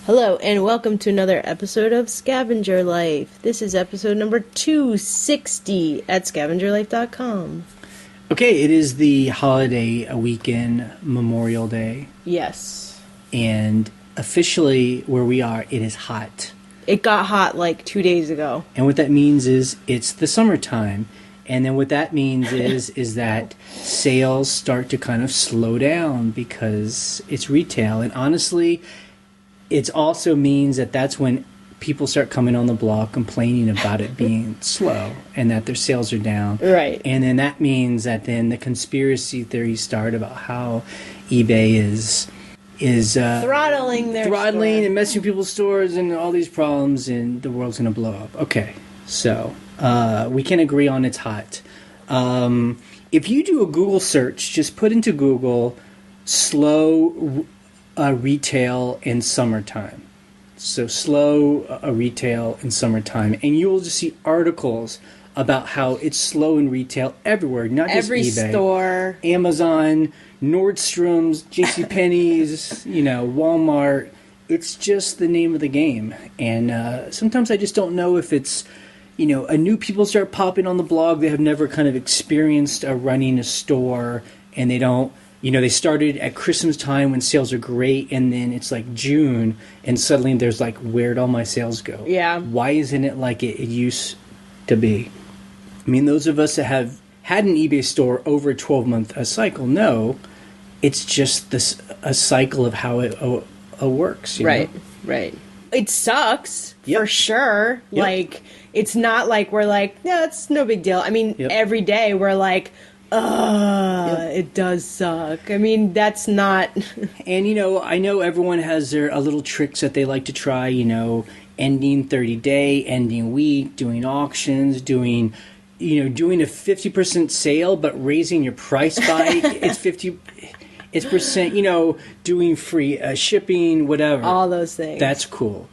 Hello, and welcome to another episode of Scavenger Life. This is episode number 260 at scavengerlife.com. Okay, it is the holiday weekend, Memorial Day. Yes. And officially, where we are, it is hot. It got hot like 2 days ago. And what that means is it's the summertime. And then what that means is that sales start to kind of slow down because it's retail. And honestly, it also means that that's when people start coming on the block complaining about it being slow and that their sales are down. Right. And then that means that then the conspiracy theories start about how eBay is throttling store. And messing with people's stores and all these problems, and the world's going to blow up. Okay, so we can agree on it's hot. If you do a Google search, just put into Google slow retail in summertime. So slow retail in summertime, and you will just see articles about how it's slow in retail everywhere, not just every eBay, store, Amazon, Nordstrom's, JCPenney's, Walmart. It's just the name of the game. And sometimes I just don't know if it's, a new people start popping on the blog. They have never kind of experienced running a store, and they don't, they started at Christmas time when sales are great, and then it's like June, and suddenly there's like, where'd all my sales go? Yeah. Why isn't it like it used to be? I mean, those of us that have had an eBay store over a 12-month cycle know it's just a cycle of how it works. Right. It sucks, for sure. Yep. Like, it's not like we're like, no, it's no big deal. I mean, every day we're like, it does suck. I mean, that's not... And, I know everyone has their little tricks that they like to try, ending 30-day, ending week, doing auctions, doing a 50% sale, but raising your price by it's percent, doing free shipping, whatever. All those things. That's cool.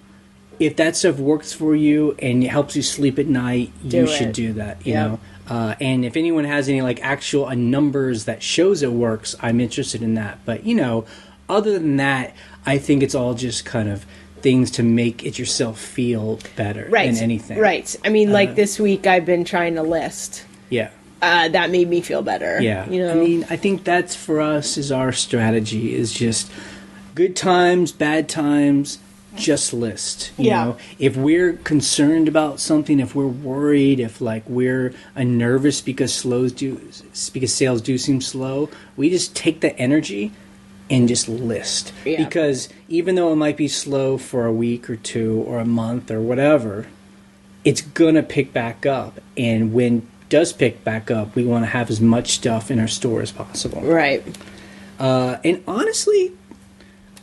If that stuff works for you and it helps you sleep at night, you should do that, you know. And if anyone has any actual numbers that shows it works, I'm interested in that. But other than that, I think it's all just kind of things to make it yourself feel better than anything. Right. I mean, this week I've been trying to list. Yeah. That made me feel better. Yeah. I mean, I think that's for us is our strategy is just good times, bad times. Just list. You know, if we're concerned about something, if we're worried, if we're nervous because sales do seem slow, we just take the energy and just list. Yeah. Because even though it might be slow for a week or two or a month or whatever, it's gonna pick back up. And when it does pick back up, we want to have as much stuff in our store as possible. Right. And honestly,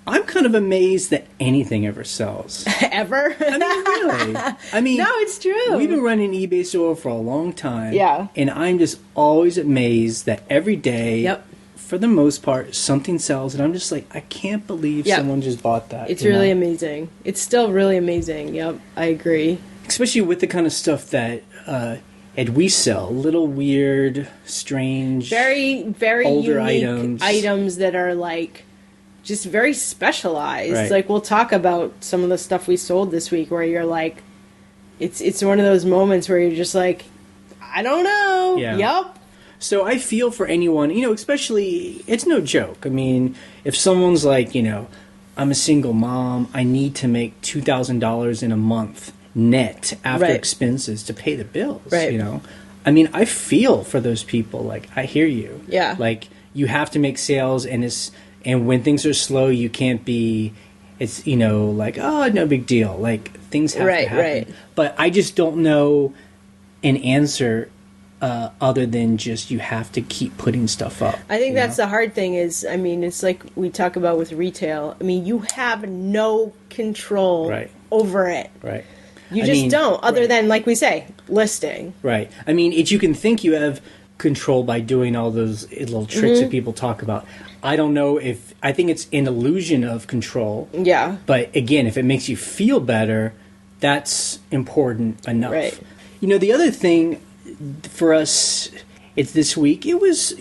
I'm kind of amazed that anything ever sells. Ever? I mean, really. I mean, no, it's true. We've been running an eBay store for a long time. Yeah. And I'm just always amazed that every day, for the most part, something sells. And I'm just like, I can't believe someone just bought that. It's really amazing. It's still really amazing. Yep, I agree. Especially with the kind of stuff that we sell. Little weird, strange, very older unique items that are just very specialized. Right. Like, we'll talk about some of the stuff we sold this week where you're like, it's one of those moments where you're just like, I don't know. Yeah. Yup. So I feel for anyone, especially, it's no joke. I mean, if someone's like, I'm a single mom, I need to make $2,000 in a month net after expenses to pay the bills, I mean, I feel for those people. I hear you. Yeah. You have to make sales, and when things are slow, you can't be, no big deal. Things have to happen. Right. But I just don't know an answer other than just you have to keep putting stuff up. I think that's the hard thing is, I mean, it's like we talk about with retail. I mean, you have no control over it. Right. You just don't, other than, like we say, listing. Right. I mean, you can think you have control by doing all those little tricks that people talk about. I don't know I think it's an illusion of control. Yeah. But again, if it makes you feel better, that's important enough. Right. The other thing for us, it's this week, it was,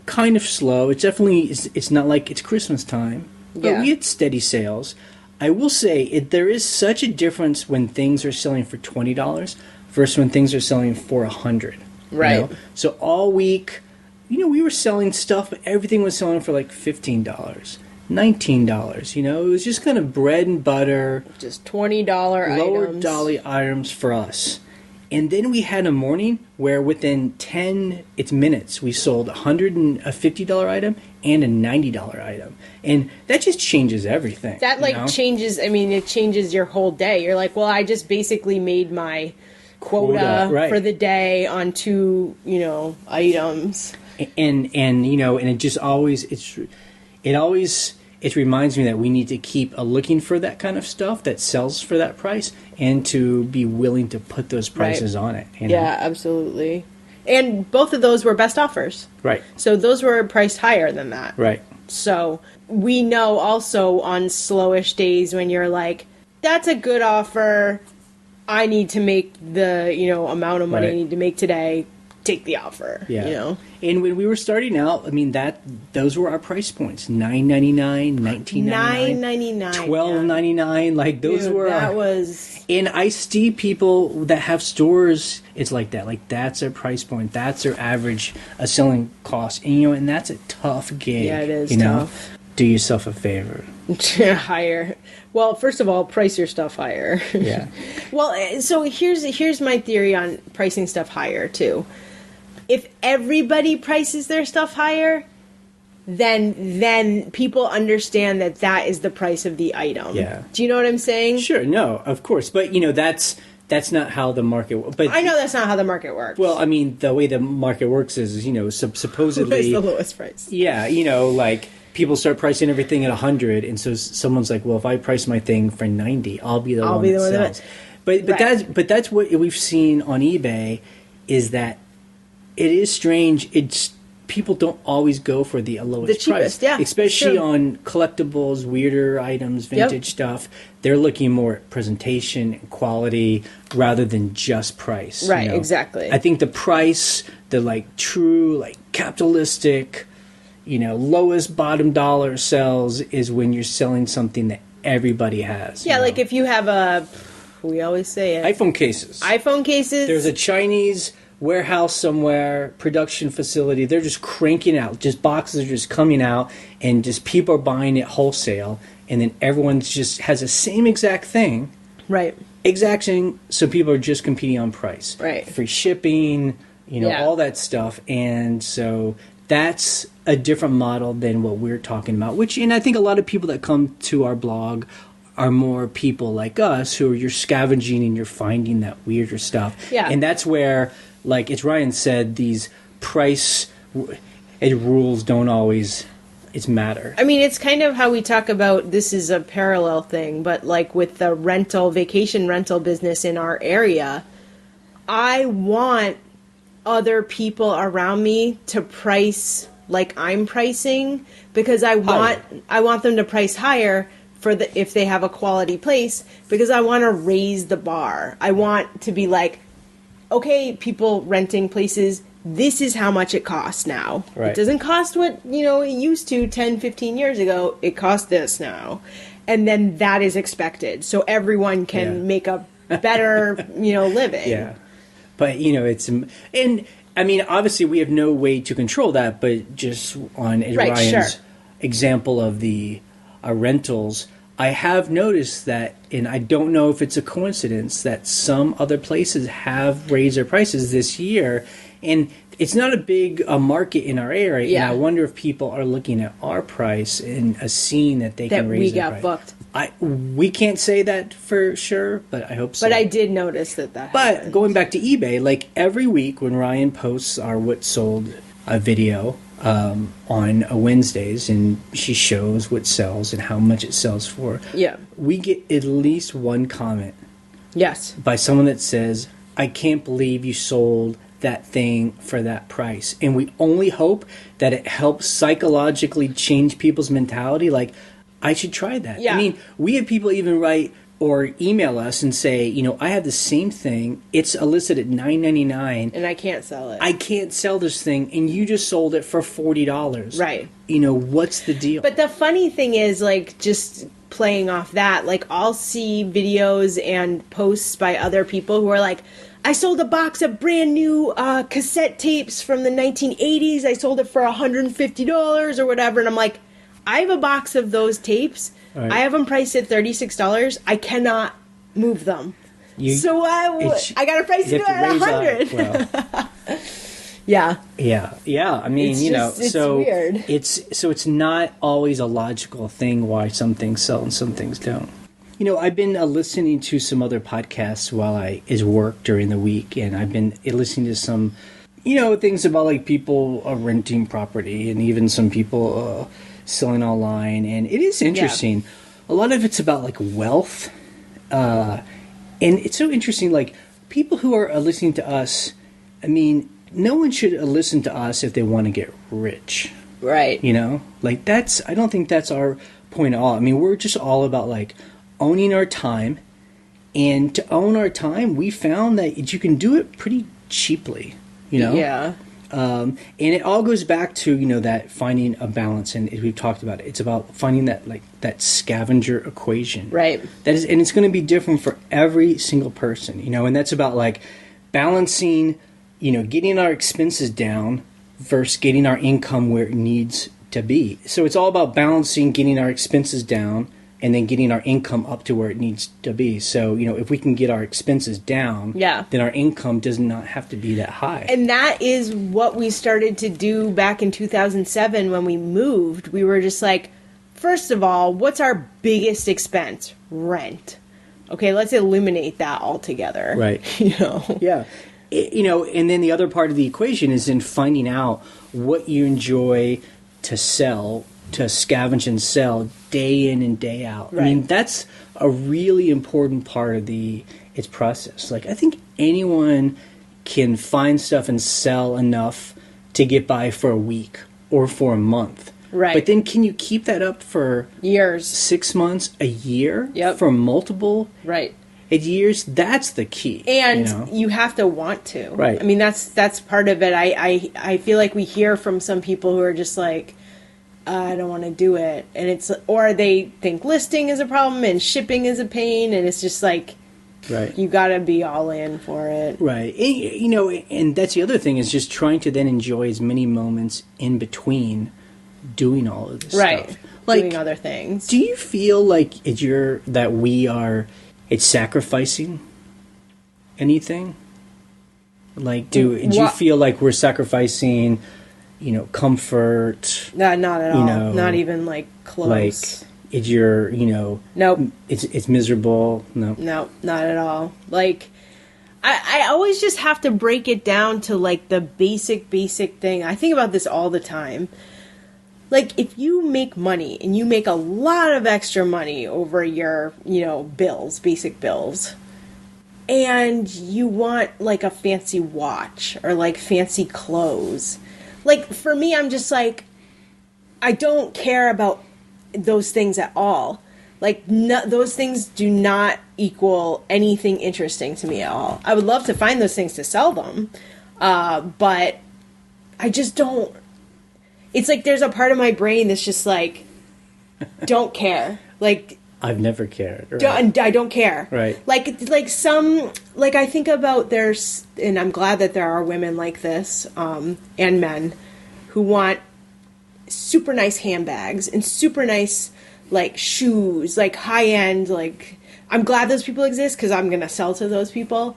kind of slow. It's definitely, it's not like it's Christmas time, but we had steady sales. I will say there is such a difference when things are selling for $20 versus when things are selling for $100. Right. You know? So all week, we were selling stuff, but everything was selling for like $15, $19. It was just kind of bread and butter, just $20 lower items. dolly items for us. And then we had a morning where within 10 minutes we sold a $150 item and a $90 item. And that just changes everything. That changes, it changes your whole day. You're like, well, I just basically made my quota right. for the day on 2, items. And it just always, it reminds me that we need to keep looking for that kind of stuff that sells for that price and to be willing to put those prices on it. Yeah, absolutely. And both of those were best offers. Right. So those were priced higher than that. Right. So we know also on slowish days when you're like, that's a good offer. I need to make the, amount of money I need to make today. Take the offer. Yeah. And when we were starting out, those were our price points: $9.99, $19.99, $9.99, $12.99. Like those were. That was. And I see people that have stores. It's like that. Like that's their price point. That's their average selling cost. And and that's a tough gig. Yeah, it is tough. Do yourself a favor. Higher. Well, first of all, price your stuff higher. Yeah. Well, so here's my theory on pricing stuff higher too. If everybody prices their stuff higher, then people understand that is the price of the item. Yeah. Do you know what I'm saying? Sure. No, of course. But that's not how the market works. But I know that's not how the market works. Well, the way the market works is, supposedly what's the lowest price? Yeah, like people start pricing everything at 100, and so someone's like, well, if I price my thing for 90, I'll be the one that sells. But that's what we've seen on eBay, is that it is strange. It's people don't always go for the lowest cheapest, price, yeah, especially on collectibles, weirder items, vintage stuff. They're looking more at presentation and quality rather than just price. Right, exactly. I think the price, the true capitalistic, lowest bottom dollar sells is when you're selling something that everybody has. Yeah, like if you have we always say it. iPhone cases. There's a Chinese warehouse somewhere, production facility. They're just cranking out. Just boxes are just coming out, and just people are buying it wholesale. And then everyone just has the same exact thing. Right. Exact thing. So people are just competing on price. Right. Free shipping, all that stuff. And so that's a different model than what we're talking about, and I think a lot of people that come to our blog are more people like us who you're scavenging and you're finding that weirder stuff. Yeah. And that's where, as Ryan said, these price rules don't always matter. It's kind of how we talk about, this is a parallel thing, but with the vacation rental business in our area, I want other people around me to price like I'm pricing, because I want them to price higher if they have a quality place, because I want to raise the bar. I want to be like, okay, people renting places, this is how much it costs now. Right. It doesn't cost what it used to 10, 15 years ago. It costs this now. And then that is expected, so everyone can make a better living. Yeah. But it's, and obviously we have no way to control that, but just on Ryan's example of the rentals, I have noticed that, and I don't know if it's a coincidence, that some other places have raised their prices this year, and it's not a big market in our area. Yeah. And I wonder if people are looking at our price and seeing that they can raise their price. Booked. We can't say that for sure, but I hope so. But I did notice that happened. Going back to eBay, every week when Ryan posts our what sold video on Wednesdays, and she shows what sells and how much it sells for, we get at least one comment. Yes. By someone that says, I can't believe you sold that thing for that price. And we only hope that it helps psychologically change people's mentality. I should try that. Yeah. We have people even write or email us and say, I have the same thing. It's listed at $9.99. And I can't sell it. I can't sell this thing, and you just sold it for $40. Right. What's the deal? But the funny thing is, just playing off that, like I'll see videos and posts by other people who are like, I sold a box of brand new cassette tapes from the 1980s. I sold it for $150 or whatever. And I'm like, I have a box of those tapes. Right. I have them priced at $36. I cannot move them. So I got a price to do it at $100. Yeah. I mean, it's weird. It's not always a logical thing why some things sell and some things don't. I've been listening to some other podcasts while I work during the week, and I've been listening to some, things about like people renting property and even some people selling online, and it is interesting. Yeah. A lot of it's about like wealth, and it's so interesting. Like people who are listening to us, I mean, no one should listen to us if they want to get rich, right? Like I don't think that's our point at all. I mean, we're just all about like owning our time, and to own our time, we found that you can do it pretty cheaply, Yeah. And it all goes back to, that finding a balance, and we've talked about it. It's about finding that scavenger equation. Right. And it's going to be different for every single person, and that's about like balancing, getting our expenses down versus getting our income where it needs to be. So it's all about balancing getting our expenses down and then getting our income up to where it needs to be. So, if we can get our expenses down, then our income does not have to be that high. And that is what we started to do back in 2007 when we moved. We were just like, first of all, what's our biggest expense? Rent. Okay, let's eliminate that altogether. Right. Yeah. And then the other part of the equation is in finding out what you enjoy to sell, to scavenge and sell day in and day out. Right. I mean, that's a really important part of its process. Like, I think anyone can find stuff and sell enough to get by for a week or for a month. Right. But then can you keep that up for years, 6 months, a year? Yep. For multiple right. years? That's the key. And you have to want to. Right. I mean, that's part of it. I feel like we hear from some people who are just like, I don't want to do it, and or they think listing is a problem and shipping is a pain, and it's just like, right, you got to be all in for it, right? And that's the other thing is just trying to then enjoy as many moments in between doing all of this right, stuff, like doing other things. Do you feel like it's sacrificing anything? Like, do you feel like we're sacrificing? Comfort. No, not at all. Not even like close. Like, it's your, Nope. It's miserable. No. No, not at all. Like, I always just have to break it down to like the basic thing. I think about this all the time. Like, if you make money and you make a lot of extra money over your, bills, basic bills, and you want like a fancy watch or like fancy clothes. Like, for me, I'm just like, I don't care about those things at all. Like, those things do not equal anything interesting to me at all. I would love to find those things to sell them, but I just don't. It's like there's a part of my brain that's just like, don't care. Like, I've never cared. Right. I don't care. Right. Like I think about and I'm glad that there are women like this, and men who want super nice handbags and super nice, like, shoes, like high end, like, I'm glad those people exist because I'm going to sell to those people.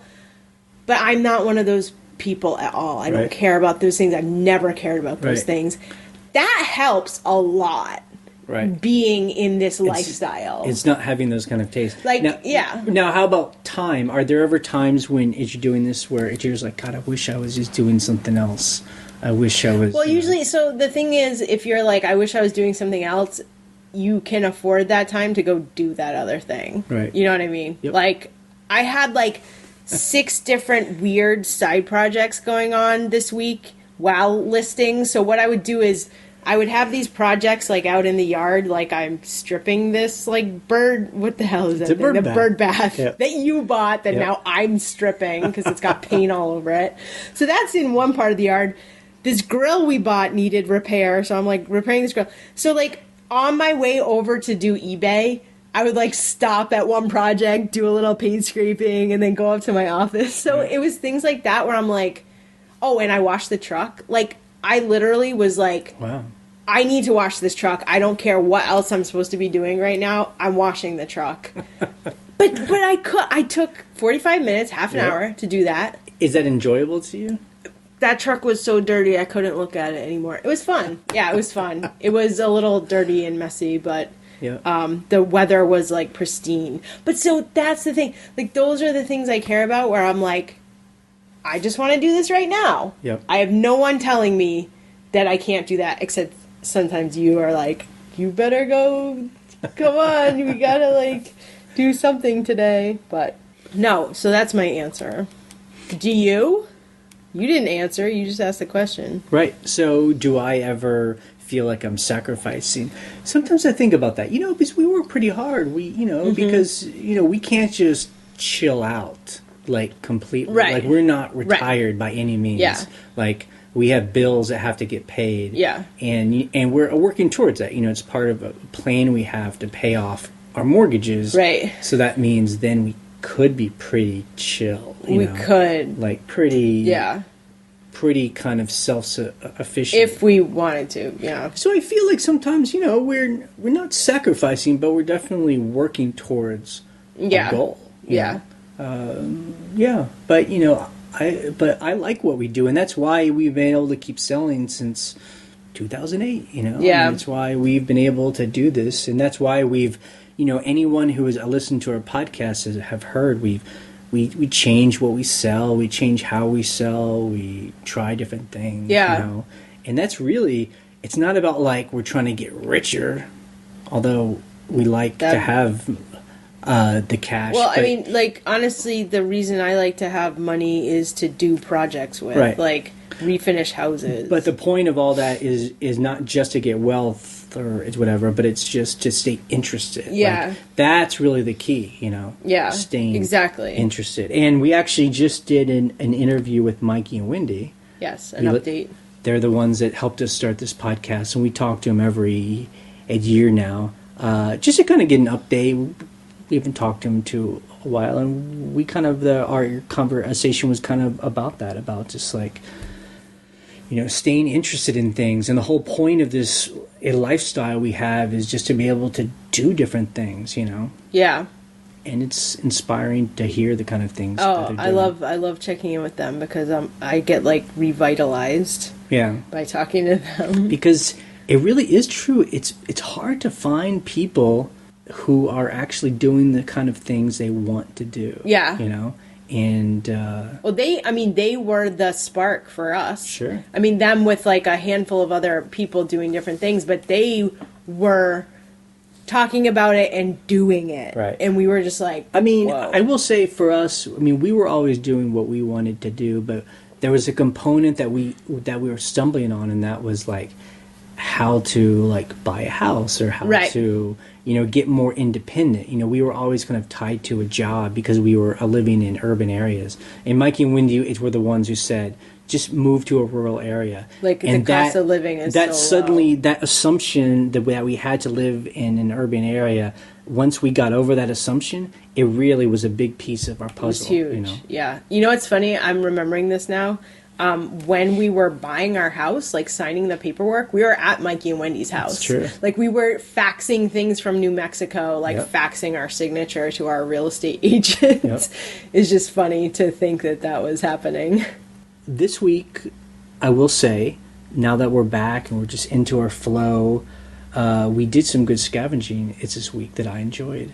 But I'm not one of those people at all. I don't care about those things. I've never cared about those things. That helps a lot. Right. Being in this lifestyle. It's not having those kind of tastes. Like, Now, how about time? Are there ever times when you're doing this where you're just like, God, I wish I was just doing something else. I wish I was... Well, usually, so the thing is, if you're like, I wish I was doing something else, you can afford that time to go do that other thing. Right. You know what I mean? Yep. Like, I had like 6 different weird side projects going on this week while listing. So what I would do is I would have these projects like out in the yard, like I'm stripping this like bird. What the hell is that thing? Bird bath that you bought that now I'm stripping because it's got paint all over it. So that's in one part of the yard. This grill we bought needed repair, so I'm like repairing this grill. So like on my way over to do eBay, I would like stop at one project, do a little paint scraping, and then go up to my office. So it was things like that where I'm like, oh, and I washed the truck. Like, I literally was like, wow, I need to wash this truck. I don't care what else I'm supposed to be doing right now. I'm washing the truck. but I took 45 minutes, half an hour to do that. Is that enjoyable to you? That truck was so dirty I couldn't look at it anymore. It was fun. Yeah, it was fun. It was a little dirty and messy, but the weather was like pristine. But so that's the thing. Like, those are the things I care about, where I'm like, I just want to do this right now. Yep. I have no one telling me that I can't do that, except sometimes you are like, you better go, come on, we gotta like do something today. But no, so that's my answer. Do you? You didn't answer, you just asked the question. Right. So do I ever feel like I'm sacrificing? Sometimes I think about that, because we work pretty hard. We, because, we can't just chill out like completely. Right. Like, we're not retired by any means. Yeah. Like, we have bills that have to get paid. Yeah. And we're working towards that. It's part of a plan we have to pay off our mortgages. Right. So that means then we could be pretty chill. We could. Like, pretty kind of self-sufficient. If we wanted to, yeah. So I feel like sometimes, we're not sacrificing, but we're definitely working towards a goal. Yeah. But, I like what we do, and that's why we've been able to keep selling since 2008, Yeah. And that's why we've been able to do this, and that's why we've, anyone who has listened to our podcast have heard we change what we sell, we change how we sell, we try different things. And that's really, it's not about like we're trying to get richer, although we like to have the cash. Well, I mean, like, honestly, the reason I like to have money is to do projects with, like refinish houses. But the point of all that is not just to get wealth or it's whatever, but it's just to stay interested. Yeah. Like, that's really the key, Yeah. Staying exactly interested. And we actually just did an interview with Mikey and Wendy. Yes, an update. They're the ones that helped us start this podcast, and we talk to them every year now, just to kind of get an update. We haven't talked to them to a while, and we kind of our conversation was kind of about that, about just like, staying interested in things. And the whole point of this lifestyle we have is just to be able to do different things, Yeah. And it's inspiring to hear the kind of things. Oh, I love checking in with them, because I get like revitalized. Yeah. By talking to them. Because it really is true. It's hard to find people who are actually doing the kind of things they want to do. Yeah. And well, they were the spark for us. Sure. I mean, them with like a handful of other people doing different things, but they were talking about it and doing it. Right. And we were just like, I mean, whoa. I will say for us, we were always doing what we wanted to do, but there was a component that we were stumbling on, and that was like how to like buy a house, or how to get more independent. We were always kind of tied to a job because we were living in urban areas. And Mikey and Wendy were the ones who said, just move to a rural area. Like, and the cost of living is that so suddenly low. That assumption that we had to live in an urban area, once we got over that assumption, it really was a big piece of our puzzle. It was huge. Yeah. It's funny, I'm remembering this now. When we were buying our house, like signing the paperwork, we were at Mikey and Wendy's house. That's true. Like, we were faxing things from New Mexico, like faxing our signature to our real estate agent. It's just funny to think that was happening. This week, I will say, now that we're back and we're just into our flow, we did some good scavenging. It's this week that I enjoyed.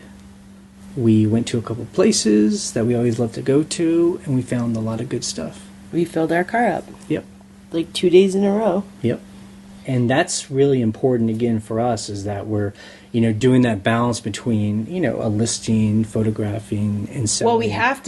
We went to a couple places that we always love to go to, and we found a lot of good stuff. We filled our car up. Yep. Like 2 days in a row. Yep. And that's really important, again, for us, is that we're, doing that balance between, a listing, photographing, and selling. Well, we have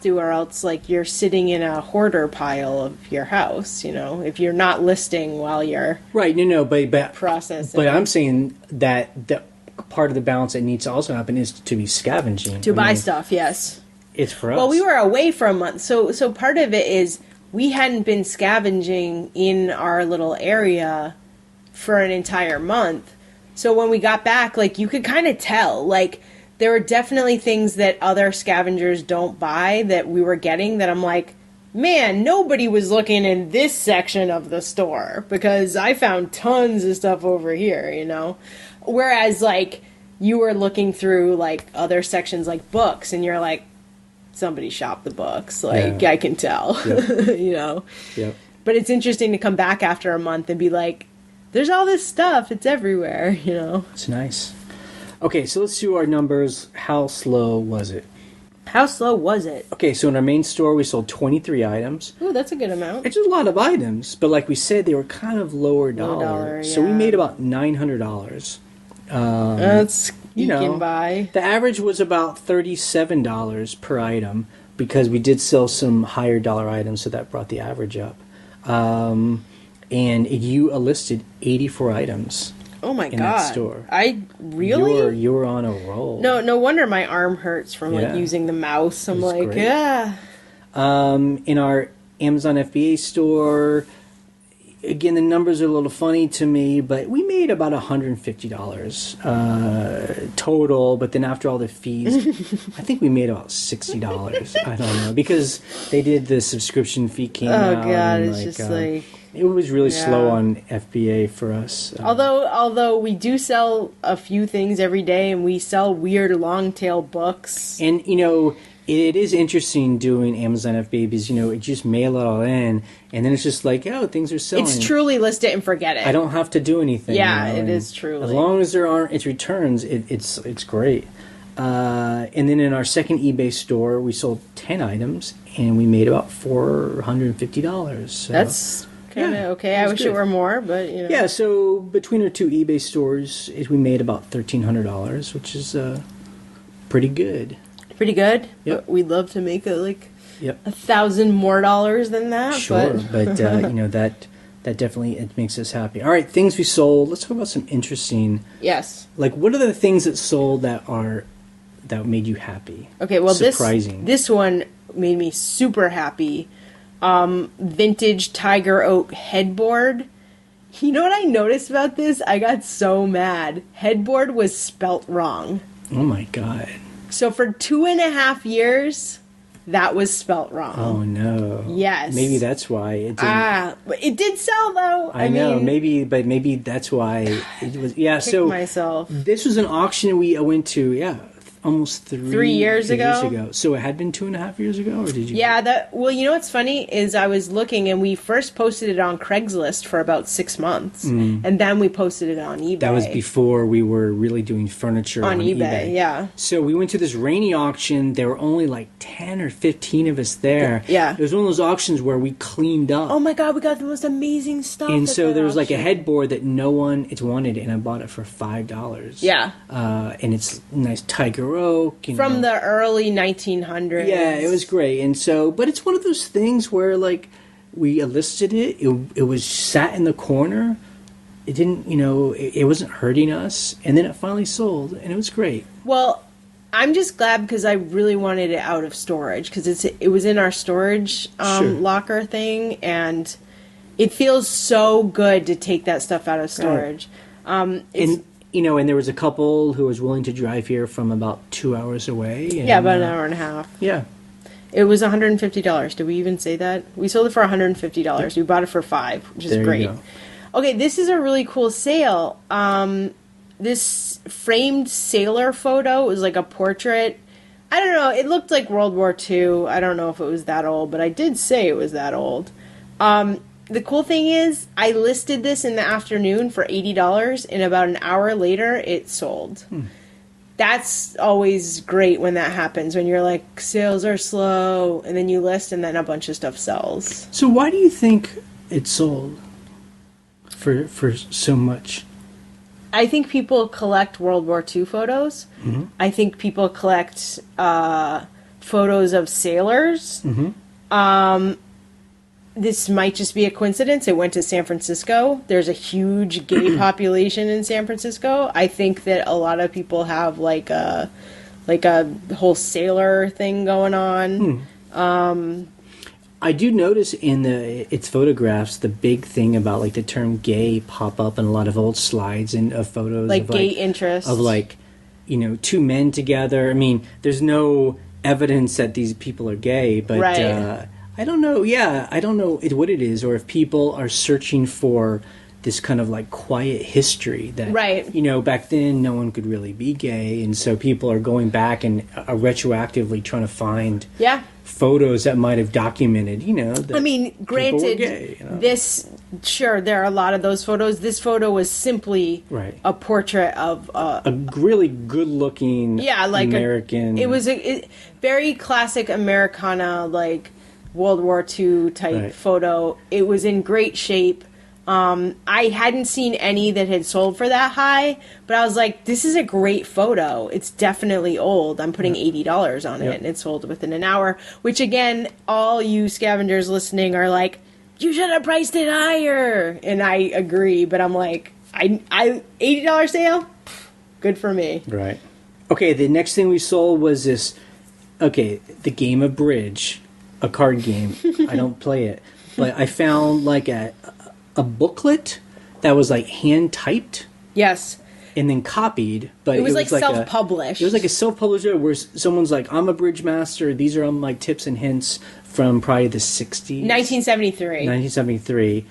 to, or else, like, you're sitting in a hoarder pile of your house, if you're not listing while you're but processing. But I'm saying that the part of the balance that needs to also happen is to be scavenging. To buy stuff, yes. It's for us. Well, we were away for a month, so part of it is we hadn't been scavenging in our little area for an entire month. So when we got back, like, you could kind of tell, like, there were definitely things that other scavengers don't buy that we were getting that I'm like, man, nobody was looking in this section of the store because I found tons of stuff over here, you know? Whereas, like, you were looking through, like, other sections like books and you're like, somebody shopped the books. Like, I can tell, you know? Yep. But it's interesting to come back after a month and be like, there's all this stuff. It's everywhere, you know? It's nice. Okay, so let's do our numbers. How slow was it? How slow was it? Okay, so in our main store, we sold 23 items. Ooh, that's a good amount. It's just a lot of items, but like we said, they were kind of lower dollar. So we made about $900. That's eking by. The average was about $37 per item because we did sell some higher dollar items, so that brought the average up. And you listed 84 items. Oh my in god! That store. I really? You were on a roll. No wonder my arm hurts from like using the mouse. I'm like, great. yeah. In our Amazon FBA store, again, the numbers are a little funny to me, but we made about $150 total. But then after all the fees, I think we made about $60. I don't know, because they did the subscription fee came out. Oh god, and, it's just like it was really slow on FBA for us. Although we do sell a few things every day, and we sell weird long tail books. And you know, it is interesting doing Amazon FBA because, you know, it just mail it all in, and then it's just like, oh, things are selling. It's truly list it and forget it. I don't have to do anything. Yeah, you know, it is truly. As long as there aren't its returns, it's great. And then in our second eBay store, we sold 10 items, and we made about $450. So, that's kind of okay. I wish it were more, but, you know. Yeah, so between our two eBay stores, we made about $1,300, which is pretty good. Pretty good. Yep. But we'd love to make it Yep. $1,000 more than that. Sure, but you know, that definitely it makes us happy. All right, things we sold. Let's talk about some interesting. Yes. Like, what are the things that sold that made you happy? Okay, well, surprising. This one made me super happy. Vintage tiger oak headboard. You know what I noticed about this? I got so mad. Headboard was spelt wrong. Oh my god. So for 2.5 years, that was spelt wrong. Oh no. Yes. Maybe that's why it didn't. But it did sell though. I know. Maybe that's why it was. Yeah. Kick So myself. This was an auction we went to. Yeah. Almost 3 years ago. So it had been 2.5 years ago, or did you? Yeah, well, you know what's funny is I was looking and we first posted it on Craigslist for about 6 months, and then we posted it on eBay. That was before we were really doing furniture on eBay. Yeah. So we went to this rainy auction. There were only like 10 or 15 of us there. Yeah. It was one of those auctions where we cleaned up. Oh my god, we got the most amazing stuff. And so there was like a auction. headboard that no one wanted, and I bought it for $5. Yeah. And it's nice tiger oak. From the early 1900s. Yeah, it was great. And so, but it's one of those things where like we listed it. It was sat in the corner. It didn't, you know, it wasn't hurting us. And then it finally sold, and it was great. Well, I'm just glad because I really wanted it out of storage because it was in our storage locker thing, and it feels so good to take that stuff out of storage. Right. You know, and there was a couple who was willing to drive here from about 2 hours away. And, yeah, about an hour and a half. Yeah. It was $150. Did we even say that? We sold it for $150. We bought it for $5, which is great. You go. Okay, this is a really cool sale. This framed sailor photo was like a portrait. I don't know. It looked like World War II. I don't know if it was that old, but I did say it was that old. The cool thing is, I listed this in the afternoon for $80, and about an hour later, it sold. That's always great when that happens, when you're like, sales are slow, and then you list, and then a bunch of stuff sells. So why do you think it sold for so much? I think people collect World War II photos. Mm-hmm. I think people collect photos of sailors. Mm-hmm. This might just be a coincidence. It went to San Francisco. There's a huge gay population in San Francisco. I think that a lot of people have like a whole sailor thing going on. I do notice in its photographs the big thing about like the term gay pop up in a lot of old slides and of photos Like of gay interest. of like, two men together. I mean, there's no evidence that these people are gay, but Right. I don't know. Yeah, I don't know what it is, or if people are searching for this kind of like quiet history that, Right. back then no one could really be gay, and so people are going back and retroactively trying to find Yeah. photos that might have documented, that I mean, people were granted, gay, sure, there are a lot of those photos. This photo was simply Right. a portrait of a really good-looking like American. it was a very classic Americana, like World War II type Right. photo. It was in great shape. I hadn't seen any that had sold for that high, but I was like, this is a great photo. It's definitely old. I'm putting $80 on it, Yep. and it sold within an hour, which again, all you scavengers listening are like, you should have priced it higher. And I agree, but I'm like, I $80 sale? Good for me. Right. Okay, the next thing we sold was this, the game of bridge, a card game. I don't play it, but I found like a booklet that was like hand typed Yes. and then copied, but It was like a- self-published. It was like a self-publisher where someone's like, I'm a bridge master. These are like tips and hints from probably the 60s. 1973. 1973.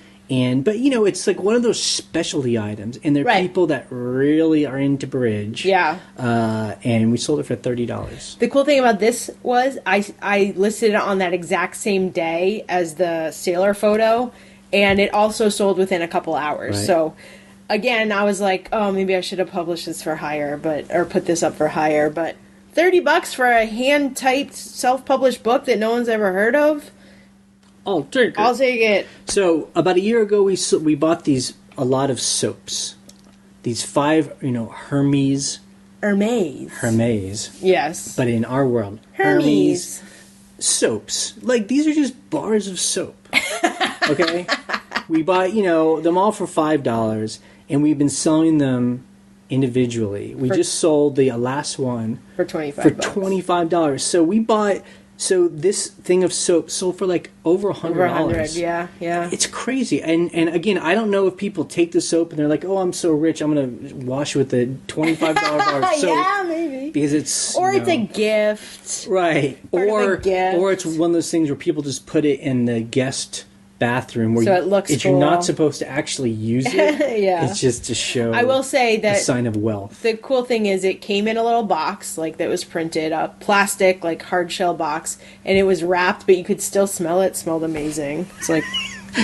But it's like one of those specialty items, and they're Right. people that really are into bridge. Yeah. And we sold it for $30. The cool thing about this was I listed it on that exact same day as the sailor photo, and it also sold within a couple hours. Right. So again, I was like, oh, maybe I should have published this for higher, or put this up for higher, but $30 for a hand typed self-published book that no one's ever heard of? I'll take it. I'll take it. So about a year ago, we bought a lot of soaps. These 5, Hermes, Yes. but in our world, Hermes. soaps. Like, these are just bars of soap. Okay? We bought, them all for $5, and we've been selling them individually. We just sold the last one For $25. for $25. So we bought, this thing of soap sold for like over $100. Over 100, yeah. It's crazy. And again, I don't know if people take the soap and they're like, oh, I'm so rich, I'm going to wash with the $25 bar of soap. Yeah, maybe. Because it's... Or it's a gift. Right. Part of the gift. Or it's one of those things where people just put it in the guest bathroom where So it looks you're not cool. supposed to actually use it. Yeah. It's just to show I will say a that sign of wealth. the cool thing is it came in a little box, like that was printed, a plastic, like hard shell box, and it was wrapped, but you could still smell it. It smelled amazing. It's like,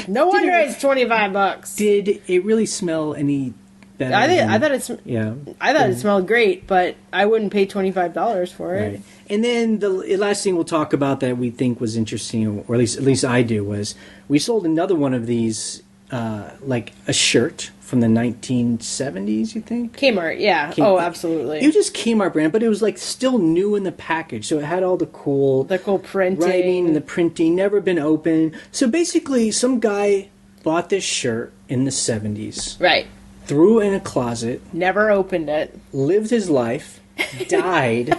no wonder it's $25. Did it really smell any better? I thought it smelled great, but I wouldn't pay $25 for it. Right. And then the last thing we'll talk about that we think was interesting, or at least I do, was we sold another one of these, like a shirt from the 1970s, you think? Kmart, yeah. Oh, absolutely. It was just Kmart brand, but it was like still new in the package, so it had all the cool printing. writing and the printing, never been open. So basically, some guy bought this shirt in the 70s, Right. threw it in a closet, Never opened it. lived his life, died.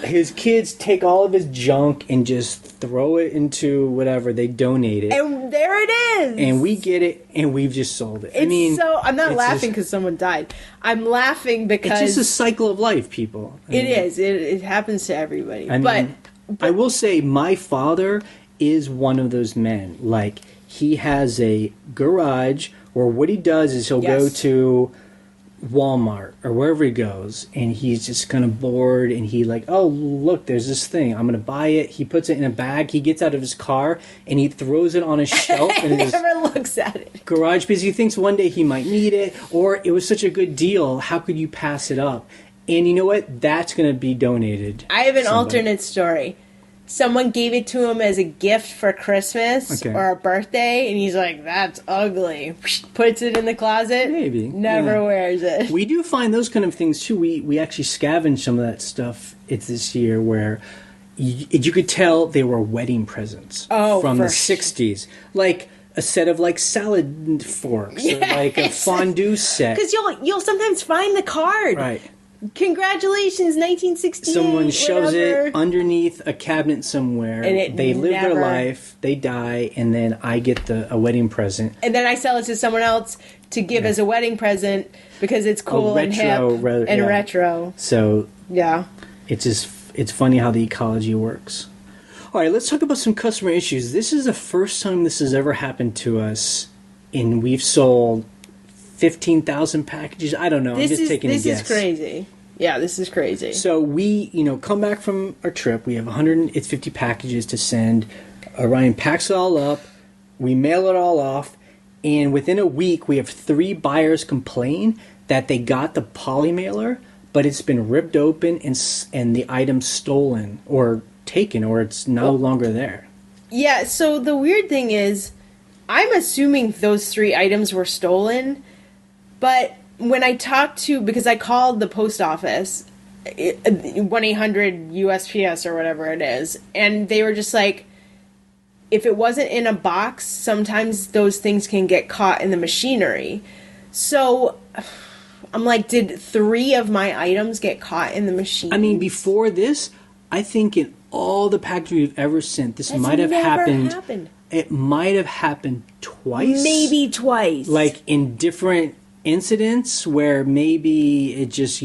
His kids take all of his junk and just throw it into whatever they donate it, And there it is. and we get it, and we've just sold it. I'm not it's laughing just- because someone died. I'm laughing because It's just a cycle of life, people. it is. It happens to everybody. I mean, but I will say my father is one of those men. Like, he has a garage where what he does is he'll go Yes. to Walmart or wherever he goes, and he's just kind of bored, and he like, oh, look, there's this thing, I'm gonna buy it. He puts it in a bag, he gets out of his car, and he throws it on a shelf in his never looks at it. garage because he thinks one day he might need it, or it was such a good deal, how could you pass it up? And you know what, that's gonna be donated. I have an to somebody. alternate story. Someone gave it to him as a gift for Christmas Okay. or a birthday, and he's like, "That's ugly." Puts it in the closet. Maybe. Never Yeah. wears it. We do find those kind of things too. We actually scavenged some of that stuff this year where you could tell they were wedding presents from for the 60s. Like a set of like salad forks or like a fondue set. Because you'll sometimes find the card. Right. congratulations, 1968. Someone shoves whatever. it underneath a cabinet somewhere. And they live their never- life, they die, and then I get a wedding present. And then I sell it to someone else to give as a wedding present because it's cool and hip and retro. So yeah, it's funny how the ecology works. All right, let's talk about some customer issues. This is the first time this has ever happened to us, and we've sold 15,000 packages. I don't know. I'm just taking a guess. This is crazy. Yeah, this is crazy. So we, come back from our trip. We have 150 packages to send. Ryan packs it all up. We mail it all off. And within a week, we have 3 buyers complain that they got the poly mailer, but it's been ripped open and the item's stolen or taken, or it's no longer there. Yeah, so the weird thing is, I'm assuming those 3 items were stolen, but when I talked to, because I called the post office, 1-800 USPS or whatever it is, and they were just like, if it wasn't in a box, sometimes those things can get caught in the machinery. So I'm like, did 3 of my items get caught in the machine? I mean, before this, I think in all the packages we've ever sent, this might have happened. It might have happened twice. Maybe twice. Like in different incidents where maybe it just,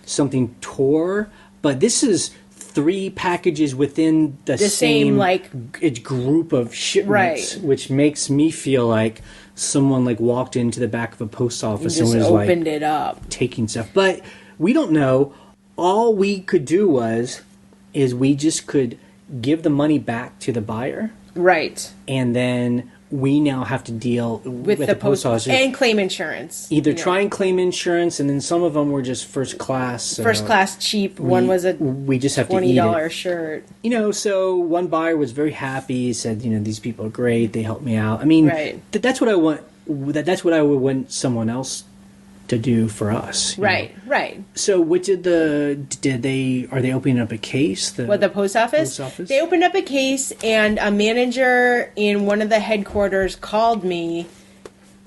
something tore. But this is 3 packages within the same group of shipments, which makes me feel like someone walked into the back of a post office and was opened it up, taking stuff. But we don't know. All we could do is we just could give the money back to the buyer. Right. And then we now have to deal with the post office. And claim insurance. Either try and claim insurance, and then some of them were just first class. First class cheap. One was we just have $20 to eat it. shirt. So one buyer was very happy, said, these people are great, they helped me out. I mean, that's what I want. That's what I would want someone else to do for us. Right. So what are they opening up a case? The post office? They opened up a case, and a manager in one of the headquarters called me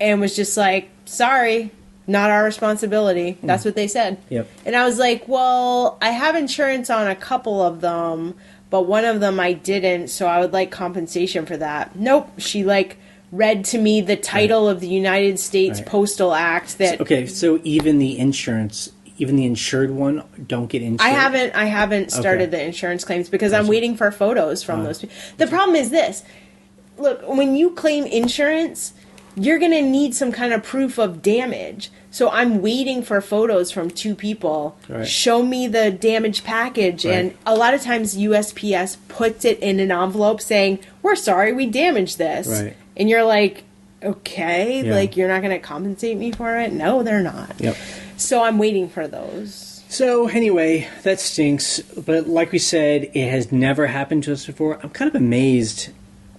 and was just like, sorry, not our responsibility. That's what they said. Yep. And I was like, well, I have insurance on a couple of them, but one of them I didn't, so I would like compensation for that. Nope. She read to me the title of the United States Postal Act that... So even the insurance, even the insured one, don't get insured? I haven't started the insurance claims because I'm waiting for photos from those people. The problem is this. Look, when you claim insurance, you're going to need some kind of proof of damage. So I'm waiting for photos from 2 people. Right. Show me the damaged package. Right. And a lot of times USPS puts it in an envelope saying, we're sorry, we damaged this. Right. And you're like, okay, you're not going to compensate me for it? No, they're not. Yep. So I'm waiting for those. So anyway, that stinks. But like we said, it has never happened to us before. I'm kind of amazed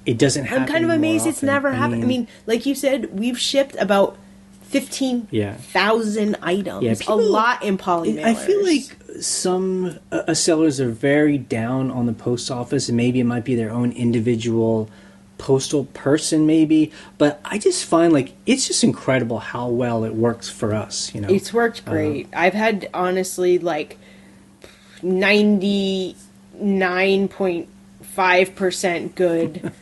it doesn't happen. I'm kind of amazed more it's never happened. I mean, like you said, we've shipped about 15,000 items. Yeah, a lot in poly mailers. I feel like some sellers are very down on the post office, and maybe it might be their own individual postal person maybe, but I just find it's just incredible how well it works for us. It's worked great. I've had honestly 99.5% good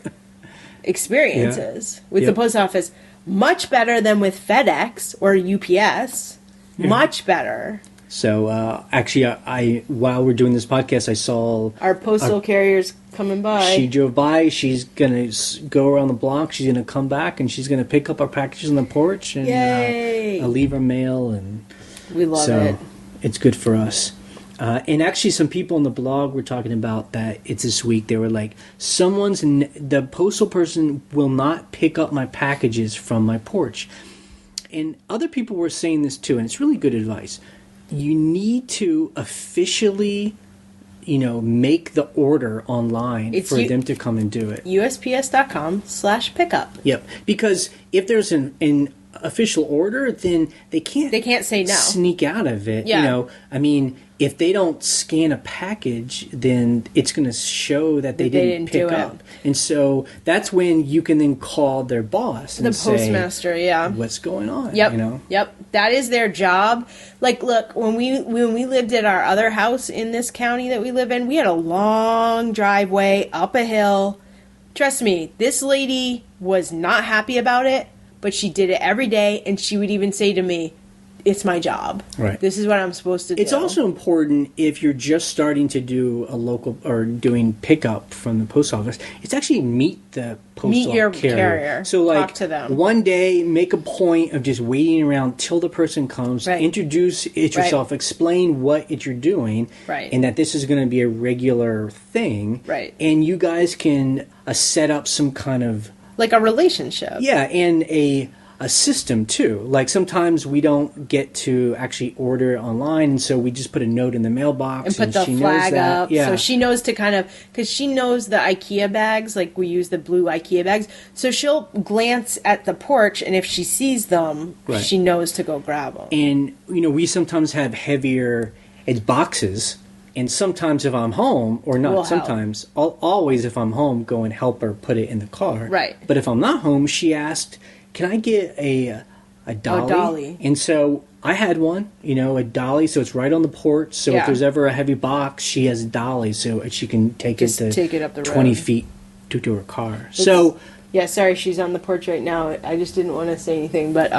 experiences with the post office. Much better than with FedEx or UPS. Much better. So actually, while we're doing this podcast, I saw our postal carrier's coming by. She drove by. She's gonna go around the block. She's gonna come back, and she's gonna pick up our packages on the porch and leave our mail. And we love it. It's good for us. And actually, some people on the blog were talking about that. It's this week. They were like, the postal person will not pick up my packages from my porch. And other people were saying this too, and it's really good advice. You need to officially, make the order online for them to come and do it. USPS.com/pickup. Yep. Because if there's an official order, then they can't say no. Sneak out of it. Yeah. I mean, if they don't scan a package, then it's going to show that they didn't pick up. And so that's when you can then call their boss and the postmaster, what's going on? Yep. You know? Yep. That is their job. Like, look, when we lived at our other house in this county that we live in, we had a long driveway up a hill. Trust me, this lady was not happy about it, but she did it every day, and she would even say to me, it's my job. Right. This is what I'm supposed to do. It's also important if you're just starting to do a local or doing pickup from the post office. It's actually meet the postal carrier. So like talk to them. One day, make a point of just waiting around till the person comes. Right. Introduce it yourself. Right. Explain what you're doing. Right. And that this is going to be a regular thing. Right. And you guys can set up some kind of like a relationship. Yeah, and a system too. Like sometimes we don't get to actually order online, and so we just put a note in the mailbox and put the flag up. Yeah. So she knows to kind of, because she knows the IKEA bags, like we use the blue IKEA bags. So she'll glance at the porch, and if she sees them, right. she knows to go grab them. And we sometimes have heavier boxes. And sometimes if I'm home, or not sometimes, always if I'm home, go and help her put it in the car. Right. But if I'm not home, she asked, can I get a dolly? A dolly. And so I had one, a dolly, so it's right on the porch. So if there's ever a heavy box, she has a dolly, so she can take it up the 20 road. feet to her car. Yeah, sorry, she's on the porch right now. I just didn't want to say anything, but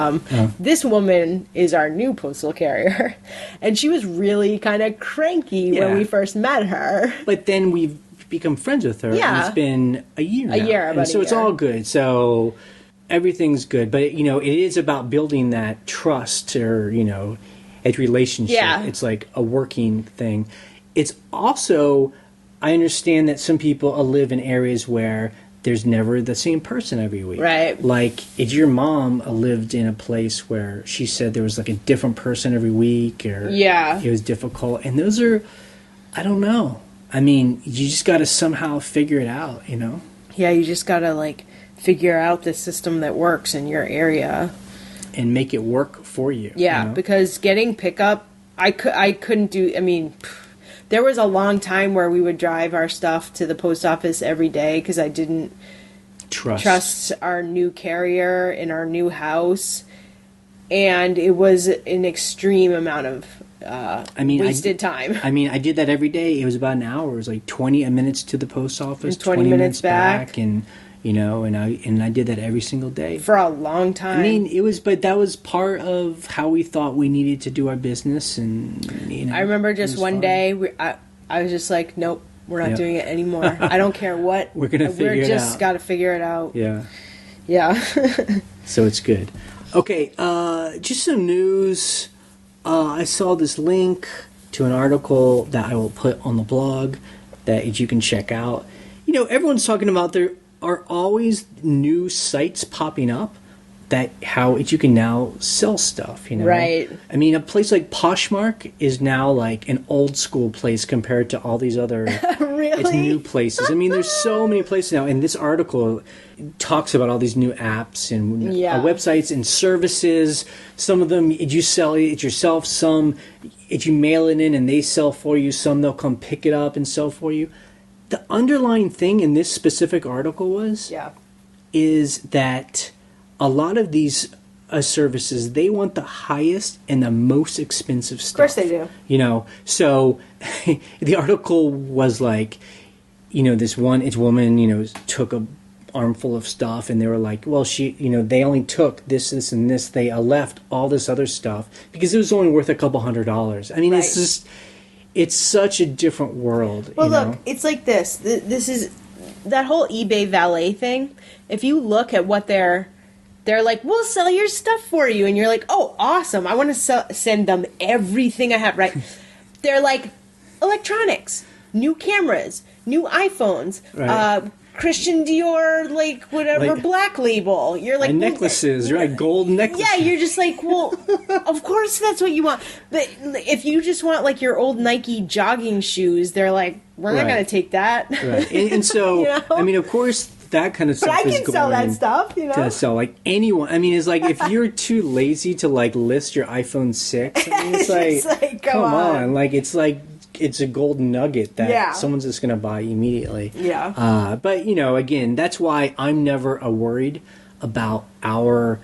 this woman is our new postal carrier, and she was really kind of cranky when we first met her. But then we've become friends with her, and it's been a year now. So it's all good. So everything's good, but it is about building that trust or a relationship. Yeah. It's like a working thing. It's also, I understand that some people live in areas where there's never the same person every week. Right. Like, if your mom lived in a place where she said there was like a different person every week, or it was difficult, and those are, I don't know. I mean, you just got to somehow figure it out, Yeah, you just got to figure out the system that works in your area and make it work for you. Yeah, because getting pickup, I couldn't do. I mean, there was a long time where we would drive our stuff to the post office every day because I didn't trust our new carrier in our new house, and it was an extreme amount of wasted time. I mean, I did that every day. It was about an hour. It was like 20 minutes to the post office, and 20 minutes back, and and I did that every single day for a long time. I mean, but that was part of how we thought we needed to do our business, and I remember just one day I was just like, nope, we're not doing it anymore. I don't care what we're just got to figure it out. Yeah. So it's good. Okay, just some news. I saw this link to an article that I will put on the blog that you can check out. Everyone's talking about there are always new sites popping up that how you can now sell stuff, Right. I mean, a place like Poshmark is now like an old school place compared to all these other really? It's new places. I mean, there's so many places now, and this article talks about all these new apps and websites and services. Some of them you sell it yourself, some if you mail it in and they sell for you, some they'll come pick it up and sell for you. The underlying thing in this specific article is that a lot of these services, they want the highest and the most expensive stuff. Of course they do. So the article was like, this woman, took a armful of stuff, and they were like, well, they only took this, and this. They left all this other stuff because it was only worth a couple $100. I mean, It's just... It's such a different world. Well, look, it's like this. This is that whole eBay Valet thing. If you look at what they're like, we'll sell your stuff for you, and you're like, oh, awesome! I want to send them everything I have. Right? They're like electronics, new cameras, new iPhones, right. Christian Dior, whatever black label. You're like, and necklaces, right? Gold necklaces. Yeah, you're just like, well, of course that's what you want. But if you just want your old Nike jogging shoes, they're like, we're not going to take that. Right. And so, I mean, of course, that kind of But stuff I is can sell that stuff, you know. to sell like anyone. I mean, it's like if you're too lazy to like list your iPhone 6, I mean, it's It's like, like, come come on. on. Like it's a golden nugget that Yeah. someone's just going to buy immediately. Yeah. But you know, again, that's why I'm never worried about our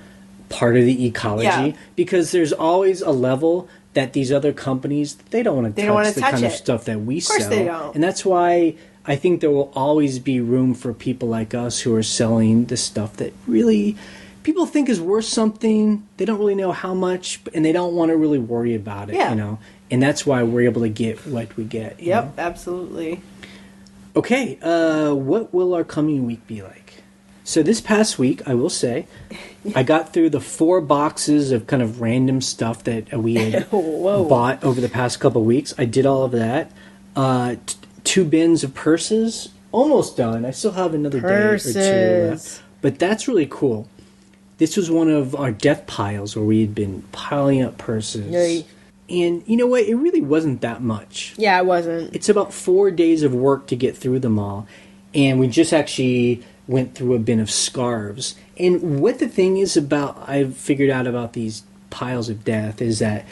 part of the ecology, Yeah. because there's always a level that these other companies, they don't want to touch the kind of stuff that we sell. Of course they don't. And that's why I think there will always be room for people like us who are selling the stuff that really people think is worth something. They don't really know how much, and they don't want to really worry about it, Yeah. you know. And that's why we're able to get what we get. you know? Absolutely. Okay, what will our coming week be like? So this past week, I will say, I got through the 4 boxes of kind of random stuff that we had Whoa. bought over the past couple of weeks. I did all of that. 2 bins of purses, almost done. I still have another day or 2 left. But that's really cool. This was one of our death piles where we had been piling up purses. Yay. And you know what? It really wasn't that much. Yeah, it wasn't. It's about 4 days of work to get through them all. And we just actually went through a bin of scarves. And what the thing is about, I've figured out about these piles of death is that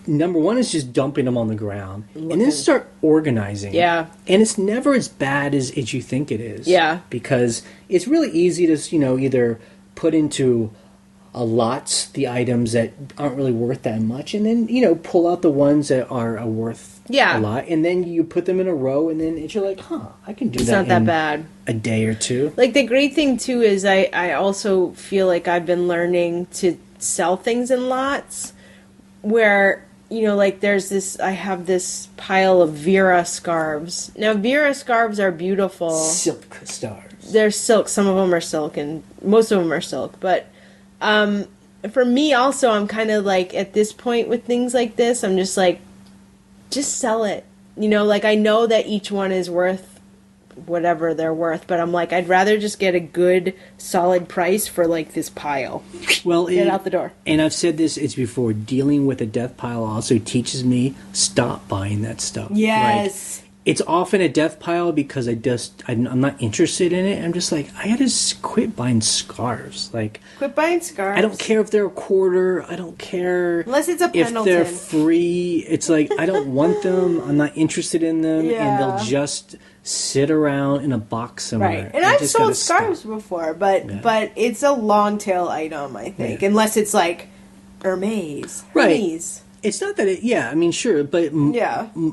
number one is just dumping them on the ground and then start organizing. Yeah. And it's never as bad as you think it is. Yeah. Because it's really easy to, you know, either put into lots the items that aren't really worth that much, and then, you know, pull out the ones that are worth a lot, and then you put them in a row, and then you're like, I can do that. It's not that bad. A day or two. Like, the great thing too is I also feel like I've been learning to sell things in lots where, you know, like I have this pile of Vera scarves. Now, Vera scarves are beautiful. Silk stars. They're silk. Some of them are silk, and most of them are silk. But for me also, I'm kind of like, at this point with things like this, I'm just like, just sell it. You know, like, I know that each one is worth whatever they're worth, but I'm like, I'd rather just get a good, solid price for, like, this pile. Well, get out the door. And I've said this before, dealing with a death pile also teaches me, stop buying that stuff. Yes. Like, it's often a death pile because I'm not interested in it. I'm just like, I gotta quit buying scarves. Like, quit buying scarves. I don't care if they're a quarter. I don't care unless it's a Pendleton. If they're free. It's like, I don't want them. I'm not interested in them, and they'll just sit around in a box somewhere. Right. And I've sold scarves before, but it's a long tail item, I think, unless it's like Hermes. Right. It's not that I mean, sure, but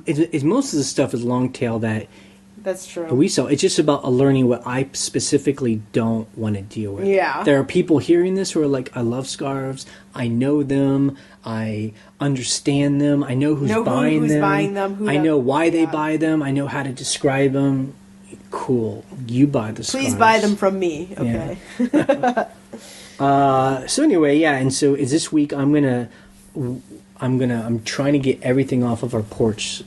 it's most of the stuff is long tail that's true. We sell. It's just about learning what I specifically don't want to deal with. Yeah. There are people hearing this who are like, I love scarves. I know them. I understand them. I know who's buying them. I know why they buy them. I know how to describe them. Cool. You buy the scarves. Please buy them from me. Okay. Yeah. So anyway, and so is this week I'm trying to get everything off of our porch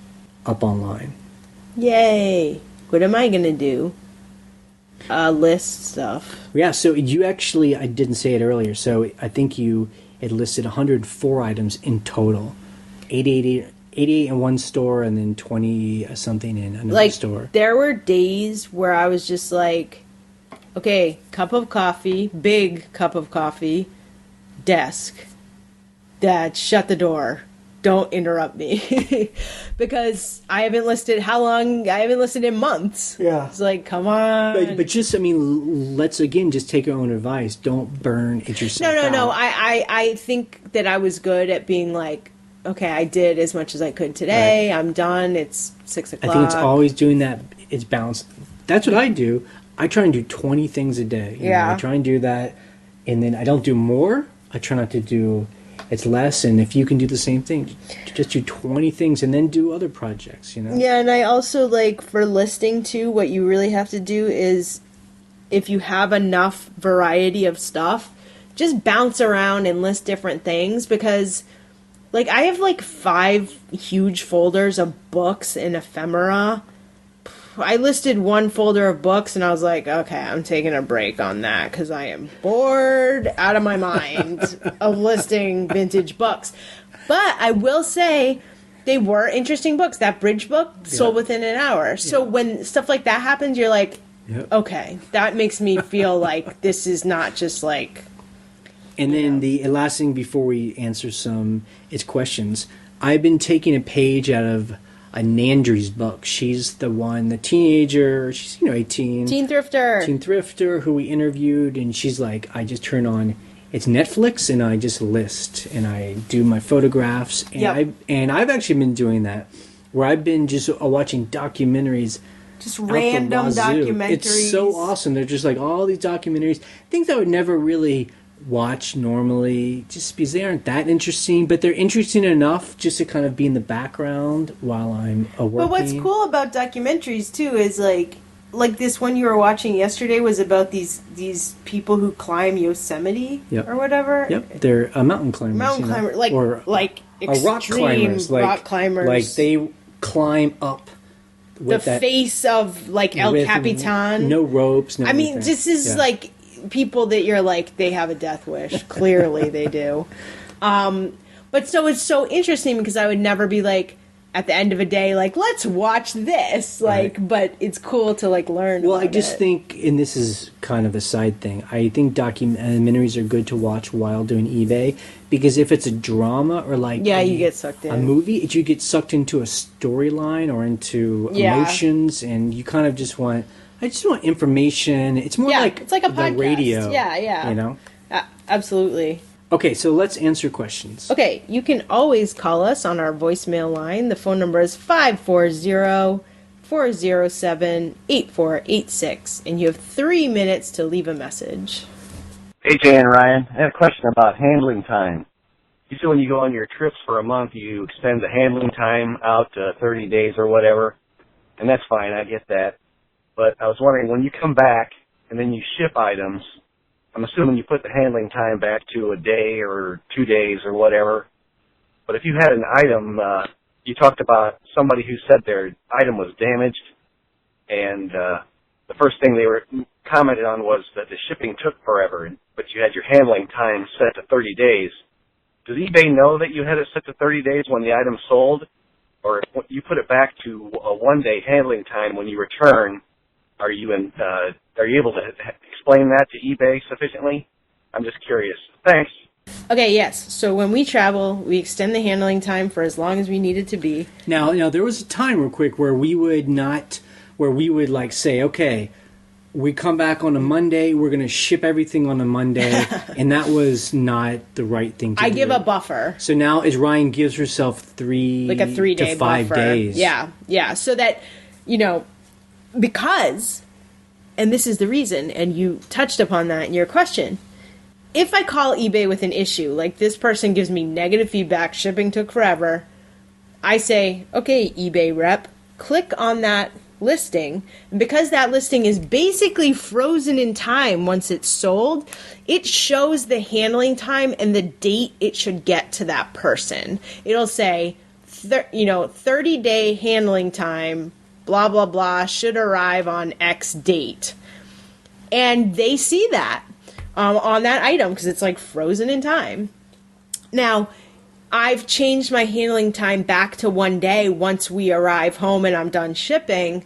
up online. Yay. What am I going to do? List stuff. Yeah, so you actually, I didn't say it earlier, so I think you had listed 104 items in total. 88 in one store and then 20-something in another store. There were days where I was just like, okay, cup of coffee, big cup of coffee, desk. Dad, shut the door. Don't interrupt me. Because I haven't listed how long. I haven't listed in months. Yeah. It's like, come on. But just, I mean, let's again just take our own advice. Don't burn it yourself out. No. I think that I was good at being like, okay, I did as much as I could today. Right. I'm done. It's 6 o'clock. I think it's always doing that. It's balanced. That's what I do. I try and do 20 things a day. You know, I try and do that. And then I don't do more. I try not to do... It's less, and if you can do the same thing, just do 20 things and then do other projects, you know? Yeah, and I also, like, for listing, too, what you really have to do is, if you have enough variety of stuff, just bounce around and list different things, because, like, I have, like, 5 huge folders of books and ephemera. I listed one folder of books, and I was like, okay, I'm taking a break on that because I am bored out of my mind of listing vintage books. But I will say they were interesting books. That bridge book sold within an hour. Yeah. So when stuff like that happens, you're like, Yep. Okay, that makes me feel like this is not just like... And then the last thing before we answer its questions, I've been taking a page out of Nandri's book. She's the teenager, she's 18. Teen thrifter. Teen thrifter who we interviewed, and she's like, I just turn on, it's Netflix, and I just list, and I do my photographs, and I've actually been doing that, where I've been just watching documentaries. Just random documentaries. It's so awesome. They're just like all these documentaries, things I would never really watch normally, just because they aren't that interesting, but they're interesting enough just to kind of be in the background while I'm working. But what's cool about documentaries too is like this one you were watching yesterday was about these people who climb Yosemite or whatever. Yep, they're mountain climbers. Like rock climbers. Rock climbers. Like they climb up. The face of like El Capitan. No ropes. No. I mean, this is like people that you're like, they have a death wish. Clearly they do. But so it's so interesting because I would never be like, at the end of a day, like, let's watch this. Like, but it's cool to like learn. Well, I just think, and this is kind of a side thing, I think documentaries are good to watch while doing eBay because if it's a drama or like you get sucked in a movie, you get sucked into a storyline or into emotions, and you kind of just want. I just want information. It's more like it's like a the podcast. radio. Yeah. You know, absolutely. Okay, so let's answer questions. Okay, you can always call us on our voicemail line. The phone number is 540-407-8486, and you have 3 minutes to leave a message. Hey, Jay and Ryan. I have a question about handling time. You said when you go on your trips for a month, you extend the handling time out to 30 days or whatever, and that's fine. I get that. But I was wondering, when you come back and then you ship items, I'm assuming you put the handling time back to a day or 2 days or whatever. But if you had an item, you talked about somebody who said their item was damaged, and the first thing they were commented on was that the shipping took forever, but you had your handling time set to 30 days. Does eBay know that you had it set to 30 days when the item sold? Or if you put it back to a one-day handling time when you return, are you able to explain that to eBay sufficiently? I'm just curious. Thanks. Okay, yes. So when we travel, we extend the handling time for as long as we need it to be. Now there was a time real quick where we would like say, okay, we come back on a Monday, we're going to ship everything on a Monday, and that was not the right thing to do. I give a buffer. So now as Ryan gives herself 3 like a 3-day to 5 buffer. days. Yeah. So that, because, and this is the reason, and you touched upon that in your question, if I call eBay with an issue, like this person gives me negative feedback, shipping took forever, I say, okay, eBay rep, click on that listing, and because that listing is basically frozen in time once it's sold, it shows the handling time and the date it should get to that person. It'll say, 30-day handling time, blah, blah, blah, should arrive on X date. And they see that on that item because it's like frozen in time. Now, I've changed my handling time back to 1 day once we arrive home and I'm done shipping.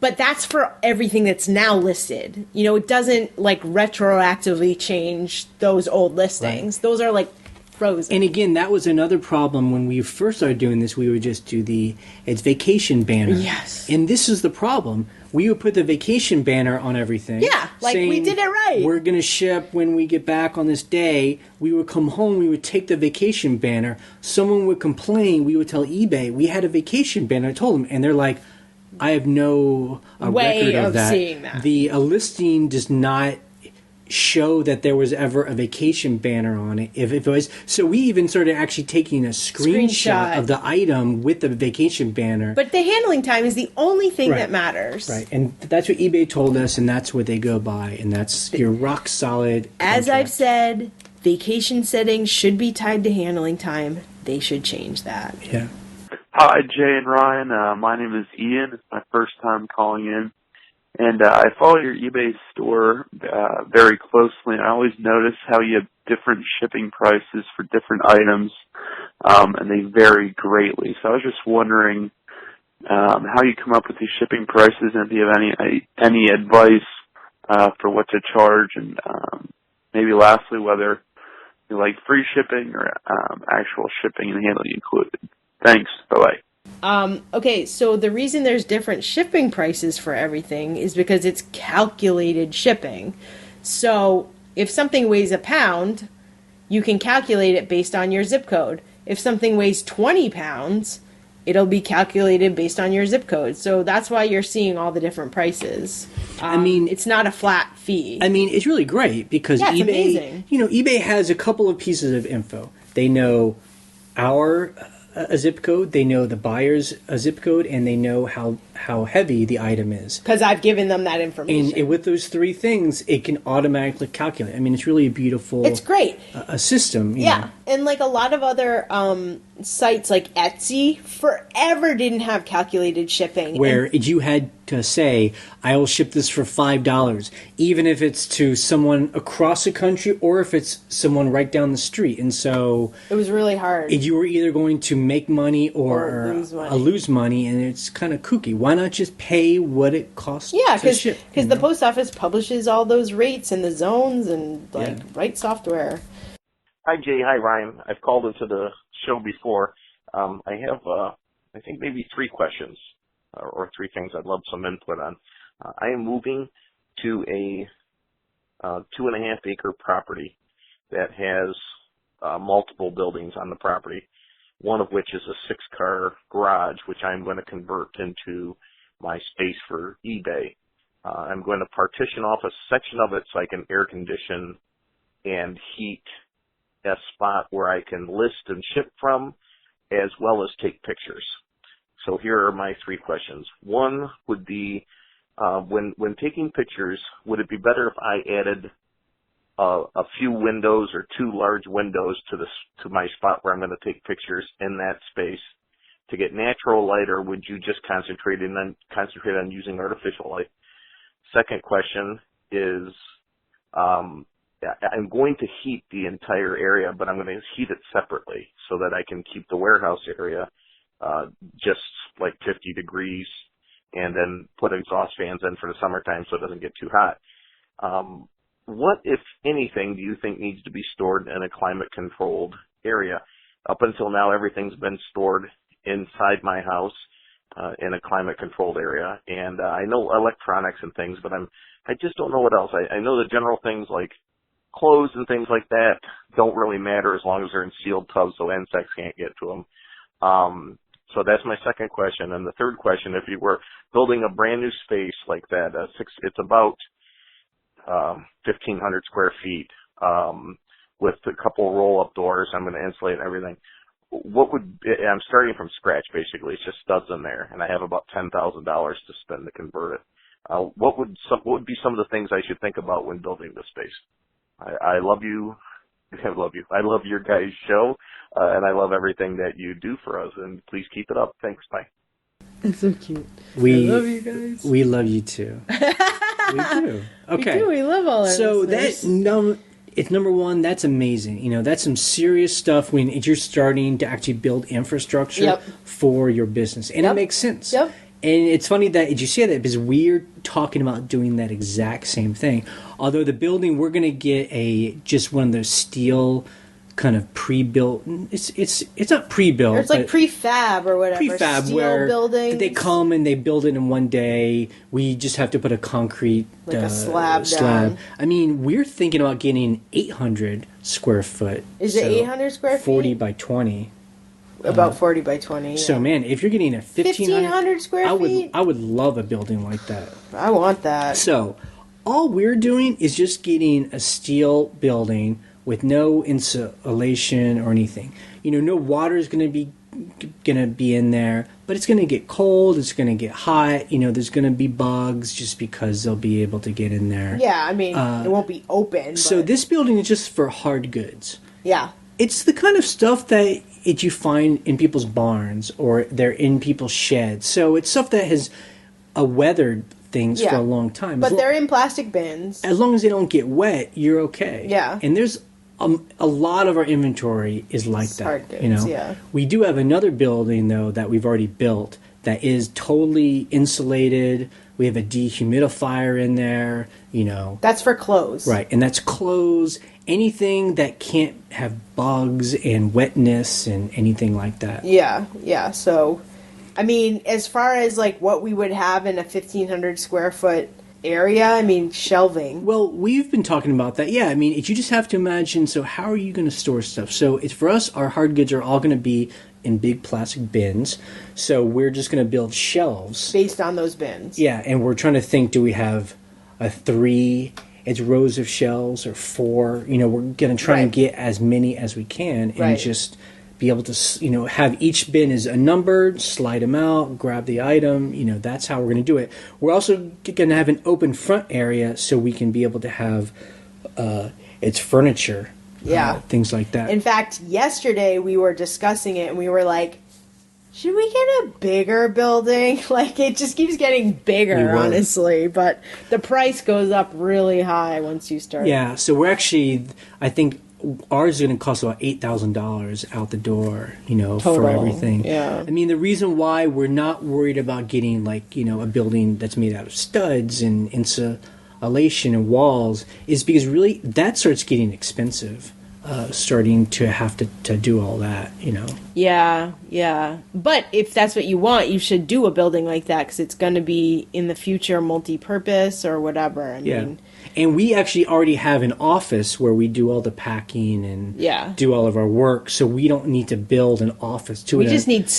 But that's for everything that's now listed. It doesn't like retroactively change those old listings. Right. Those are like frozen. And again, that was another problem when we first started doing this. We would just do it's vacation banner. Yes. And this is the problem. We would put the vacation banner on everything. Yeah, like saying, we did it right. We're going to ship when we get back on this day. We would come home, we would take the vacation banner. Someone would complain. We would tell eBay, we had a vacation banner. I told them, and they're like, I have no record of that. Seeing that. The listing does not show that there was ever a vacation banner on it. If it was, so we even started actually taking a screenshot of the item with the vacation banner. But the handling time is the only thing that matters. Right, and that's what eBay told us, and that's what they go by, and that's your rock solid contract. As I've said, vacation settings should be tied to handling time. They should change that. Yeah. Hi, Jay and Ryan. My name is Ian. It's my first time calling in. And I follow your eBay store very closely, and I always notice how you have different shipping prices for different items, and they vary greatly. So I was just wondering, how you come up with these shipping prices, and if you have any advice for what to charge, and maybe lastly whether you like free shipping or actual shipping and handling included. Thanks. Bye-bye. Okay, so the reason there's different shipping prices for everything is because it's calculated shipping. So if something weighs a pound, you can calculate it based on your zip code. If something weighs 20 pounds, it'll be calculated based on your zip code. So that's why you're seeing all the different prices. I mean, it's not a flat fee. I mean, it's really great because Yeah, it's eBay, amazing. eBay has a couple of pieces of info. They know our zip code, they know the buyer's zip code, and they know how heavy the item is. Because I've given them that information. And with those three things, it can automatically calculate. I mean, it's really a beautiful... It's great. A system. You Yeah, know. and like a lot of other sites like Etsy forever didn't have calculated shipping. Where you had to say, I will ship this for $5, even if it's to someone across the country or if it's someone right down the street. And so... It was really hard. You were either going to make money or lose money, and it's kind of kooky. Why not just pay what it costs to ship? Because the post office publishes all those rates and the zones and write software. Hi, Jay. Hi, Ryan. I've called into the show before. I have, I think, maybe 3 questions or 3 things I'd love some input on. I am moving to a 2.5-acre property that has multiple buildings on the property, one of which is a 6-car garage, which I'm going to convert into my space for eBay. I'm going to partition off a section of it so I can air condition and heat a spot where I can list and ship from, as well as take pictures. So here are my 3 questions. One would be, when taking pictures, would it be better if I added a few windows or 2 large windows to my spot where I'm going to take pictures in that space to get natural light, or would you just concentrate on using artificial light? Second question is, I'm going to heat the entire area, but I'm going to heat it separately so that I can keep the warehouse area just like 50 degrees, and then put exhaust fans in for the summertime so it doesn't get too hot. What, if anything, do you think needs to be stored in a climate-controlled area? Up until now, everything's been stored inside my house in a climate-controlled area, and I know electronics and things, but I just don't know what else. I know the general things like clothes and things like that don't really matter as long as they're in sealed tubs so insects can't get to them. So that's my second question. And the third question, if you were building a brand new space like that, it's about 1,500 square feet with a couple roll-up doors. I'm going to insulate everything. I'm starting from scratch, basically. It's just studs in there, and I have about $10,000 to spend to convert it. What would be some of the things I should think about when building this space? I love you. I love you. I love your guys' show, and I love everything that you do for us. And please keep it up. Thanks. Bye. It's so cute. I love you guys. We love you too. We do. Okay. We do. We love all our So listeners. it's number one. That's amazing. That's some serious stuff when you're starting to actually build infrastructure for your business, and it makes sense. Yep. And it's funny that you say that because we're talking about doing that exact same thing. Although the building, we're going to get just one of those steel kind of pre-built. It's not pre-built. Or it's like prefab or whatever. Prefab, steel where buildings. they come and they build it in one day. We just have to put a concrete a slab down. I mean, we're thinking about getting 800 square foot. Is it 800 square feet? 40 by 20. About 40 by 20. So, man, if you're getting a 1,500 square feet? I would love a building like that. I want that. So, all we're doing is just getting a steel building with no insulation or anything. No water is going to be in there, but it's going to get cold. It's going to get hot. There's going to be bugs just because they'll be able to get in there. Yeah, I mean, it won't be open. So this building is just for hard goods. Yeah. It's the kind of stuff that you find in people's barns or they're in people's sheds. So it's stuff that has weathered things for a long time. But they're in plastic bins. As long as they don't get wet, you're okay. Yeah. And there's a lot of our inventory is like that. Hard goods, We do have another building, though, that we've already built that is totally insulated. We have a dehumidifier in there, you know. That's for clothes. Right, and that's clothes, anything that can't have bugs and wetness and anything like that. Yeah. So, I mean, as far as like what we would have in a 1,500 square foot area, I mean, shelving. Well, we've been talking about that. Yeah, I mean, you just have to imagine, so how are you going to store stuff? So it's for us, our hard goods are all going to be in big plastic bins. So we're just going to build shelves. Based on those bins. Yeah, and we're trying to think, do we have a 3, it's rows of shelves, or 4? You know, we're going to try and get as many as we can and just be able to, you know, have each bin is a numbered, slide them out, grab the item. You know, that's how we're going to do it. We're also going to have an open front area so we can be able to have its furniture. Things like that. In fact, yesterday we were discussing it and we were like, should we get a bigger building? Like, it just keeps getting bigger, honestly. But the price goes up really high once you start. Yeah, so we're actually, I think ours is going to cost about $8,000 out the door, you know, for everything. Yeah. I mean, the reason why we're not worried about getting, like, you know, a building that's made out of studs and insulation and walls is because really that starts getting expensive. Starting to have to do all that, you know. Yeah. But if that's what you want, you should do a building like that because it's going to be in the future multi-purpose or whatever. I mean, and we actually already have an office where we do all the packing and do all of our work, so we don't need to build an office to it. We just need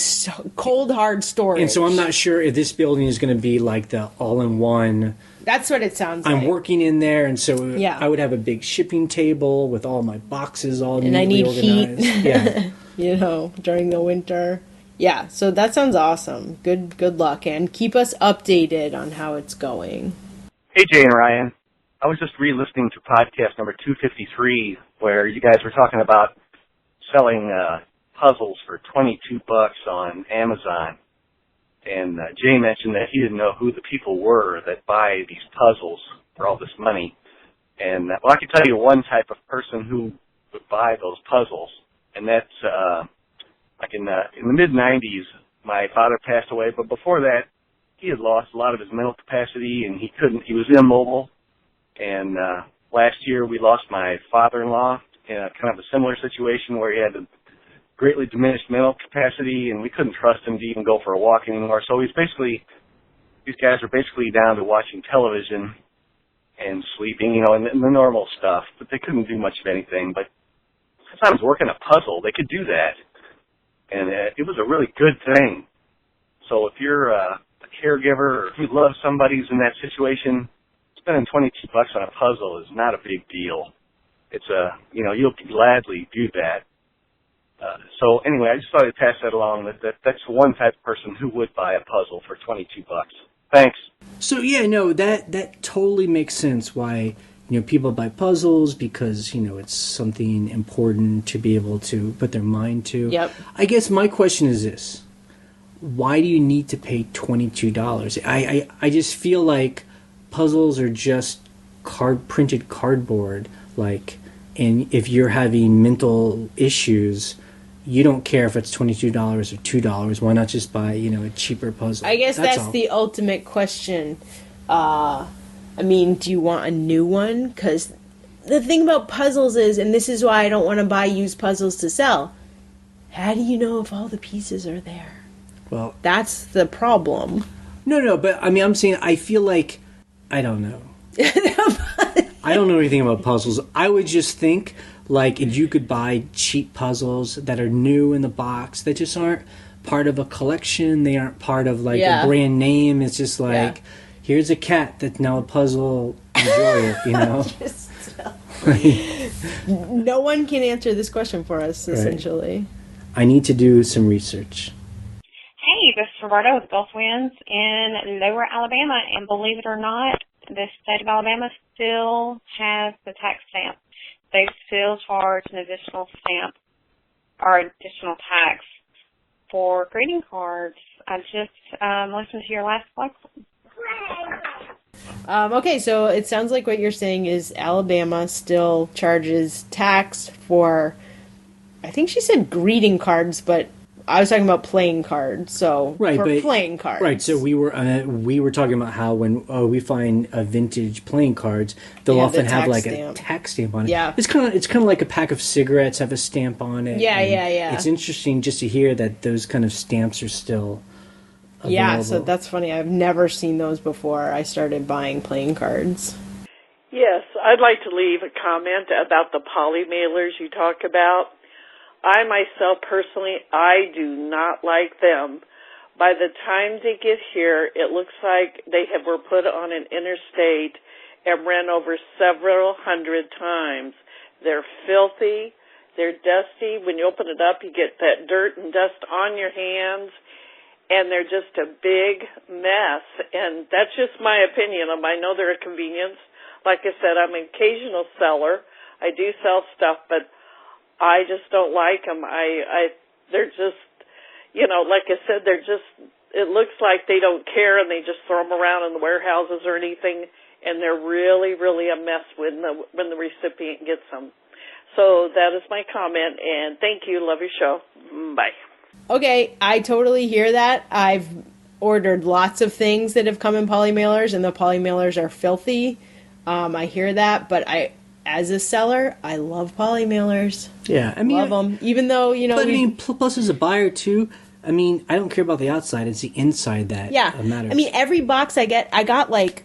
cold hard storage. And so I'm not sure if this building is going to be like the all-in-one. That's what it sounds like. I'm working in there, and so I would have a big shipping table with all my boxes all neatly I need organized. heat. Yeah. You know, during the winter. Yeah, so that sounds awesome. Good luck, and keep us updated on how it's going. Hey, Jay and Ryan. I was just re-listening to podcast number 253, where you guys were talking about selling puzzles for $22 on Amazon. And Jay mentioned that he didn't know who the people were that buy these puzzles for all this money. And, well, I can tell you one type of person who would buy those puzzles. And that's, like in the mid-90s, my father passed away. But before that, he had lost a lot of his mental capacity, and he was immobile. And last year, we lost my father-in-law in a kind of a similar situation where he had a greatly diminished mental capacity, and we couldn't trust him to even go for a walk anymore. So these guys are basically down to watching television and sleeping, you know, and the normal stuff. But they couldn't do much of anything. But sometimes working a puzzle, they could do that, and it was a really good thing. So if you're a caregiver or if you love somebody who's in that situation, spending $22 on a puzzle is not a big deal. It's you'll gladly do that. So anyway, I just thought I'd pass that along. That's one type of person who would buy a puzzle for $22. Thanks. So yeah, no, that totally makes sense. Why people buy puzzles, because it's something important to be able to put their mind to. Yep. I guess my question is this: why do you need to pay $22? I just feel like puzzles are just printed cardboard, and if you're having mental issues, you don't care if it's $22 or $2. Why not just buy, a cheaper puzzle? I guess that's the ultimate question. Do you want a new one? Because the thing about puzzles is, and this is why I don't want to buy used puzzles to sell, how do you know if all the pieces are there? Well, that's the problem. No, but I'm saying I feel like, I don't know. I don't know anything about puzzles. I would just think, if you could buy cheap puzzles that are new in the box, that just aren't part of a collection. They aren't part of, a brand name. It's just here's a cat that's now a puzzle. Enjoy it, No one can answer this question for us, essentially. Right. I need to do some research. Hey, this is Roberta with Gulf Winds in Lower Alabama, and believe it or not, the state of Alabama still has the tax stamp. They still charge an additional stamp or additional tax for greeting cards. I just listened to your last question. Okay, so it sounds like what you're saying is Alabama still charges tax for, I think she said greeting cards, but I was talking about playing cards. So playing cards, right? So we were talking about how when we find vintage playing cards, they'll often have like a tax stamp on it. Yeah, it's kind of like a pack of cigarettes have a stamp on it. Yeah. It's interesting just to hear that those kind of stamps are still available. Yeah, so that's funny. I've never seen those before I started buying playing cards. Yes, I'd like to leave a comment about the poly mailers you talk about. I myself personally, I do not like them. By the time they get here, it looks like they were put on an interstate and ran over several hundred times. They're filthy. They're dusty. When you open it up, you get that dirt and dust on your hands, and they're just a big mess. And that's just my opinion. I know they're a convenience. Like I said, I'm an occasional seller. I do sell stuff, but I just don't like them. They're just, like I said, it looks like they don't care and they just throw them around in the warehouses or anything, and they're really, really a mess when the recipient gets them. So that is my comment, and thank you. Love your show. Bye. Okay, I totally hear that. I've ordered lots of things that have come in poly mailers, and the poly mailers are filthy. I hear that, but as a seller, I love poly mailers. Yeah, I mean, love them. Even though plus as a buyer too. I mean, I don't care about the outside; it's the inside that matters. I mean, every box I got like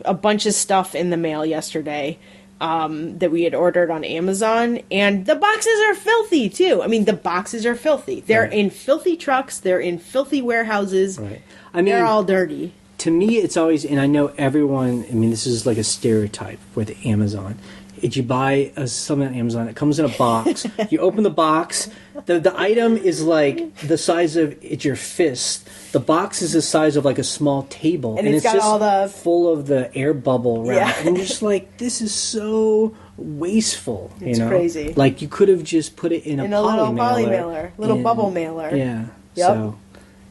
a bunch of stuff in the mail yesterday that we had ordered on Amazon, and the boxes are filthy too. I mean, the boxes are filthy. They're in filthy trucks. They're in filthy warehouses. Right. I mean, they're all dirty. To me, it's always, and I know everyone, I mean, this is like a stereotype with Amazon. If you buy something on Amazon, it comes in a box. You open the box, the item is like the size of your fist. The box is the size of like a small table. And it's got just all the... full of the air bubble wrap. Yeah. And you're just like, this is so wasteful. It's crazy. Like, you could have just put it in a little poly mailer. Little bubble mailer. Yeah. Yep. So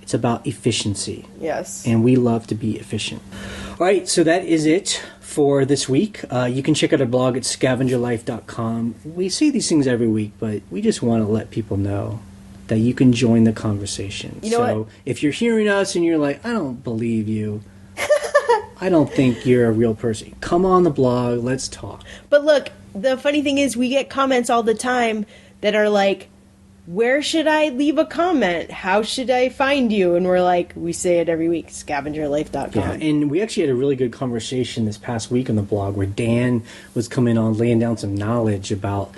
it's about efficiency. Yes. And we love to be efficient. All right, so that is it for this week. You can check out our blog at scavengerlife.com. We say these things every week, but we just want to let people know that you can join the conversation. So if you're hearing us and you're like, I don't believe you, I don't think you're a real person, come on the blog, let's talk. But look, the funny thing is we get comments all the time that are like, where should I leave a comment? How should I find you? And we're like, we say it every week, scavengerlife.com. Yeah, and we actually had a really good conversation this past week on the blog where Dan was coming on, laying down some knowledge about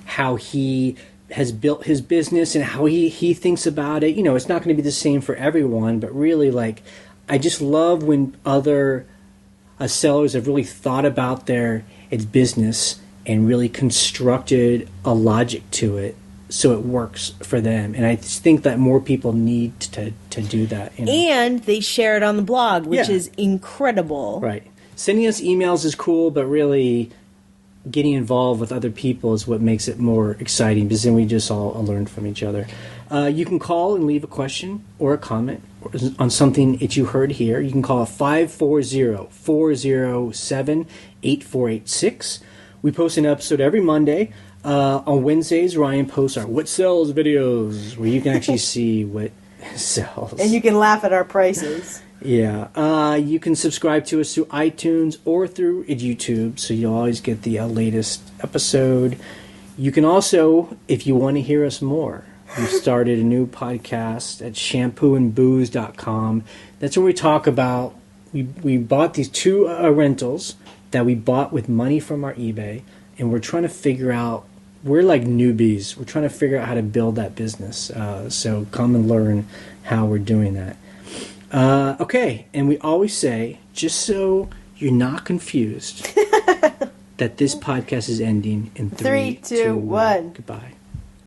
how he has built his business and how he thinks about it. It's not going to be the same for everyone, but really, like, I just love when other sellers have really thought about its business and really constructed a logic to it so it works for them. And I just think that more people need to do that. And they share it on the blog, which is incredible. Right. Sending us emails is cool, but really getting involved with other people is what makes it more exciting, because then we just all learn from each other. You can call and leave a question or a comment on something that you heard here. You can call 540-407-8486. We post an episode every Monday. On Wednesdays, Ryan posts our What Sells videos, where you can actually see what sells. And you can laugh at our prices. Yeah. You can subscribe to us through iTunes or through YouTube, so you'll always get the latest episode. You can also, if you want to hear us more, we've started a new podcast at shampooandbooze.com. That's where we talk about, we bought these two rentals that we bought with money from our eBay, and we're trying to figure out, we're like newbies. We're trying to figure out how to build that business. So come and learn how we're doing that. Okay, and we always say, just so you're not confused, that this podcast is ending in 3, 2, 1. Goodbye.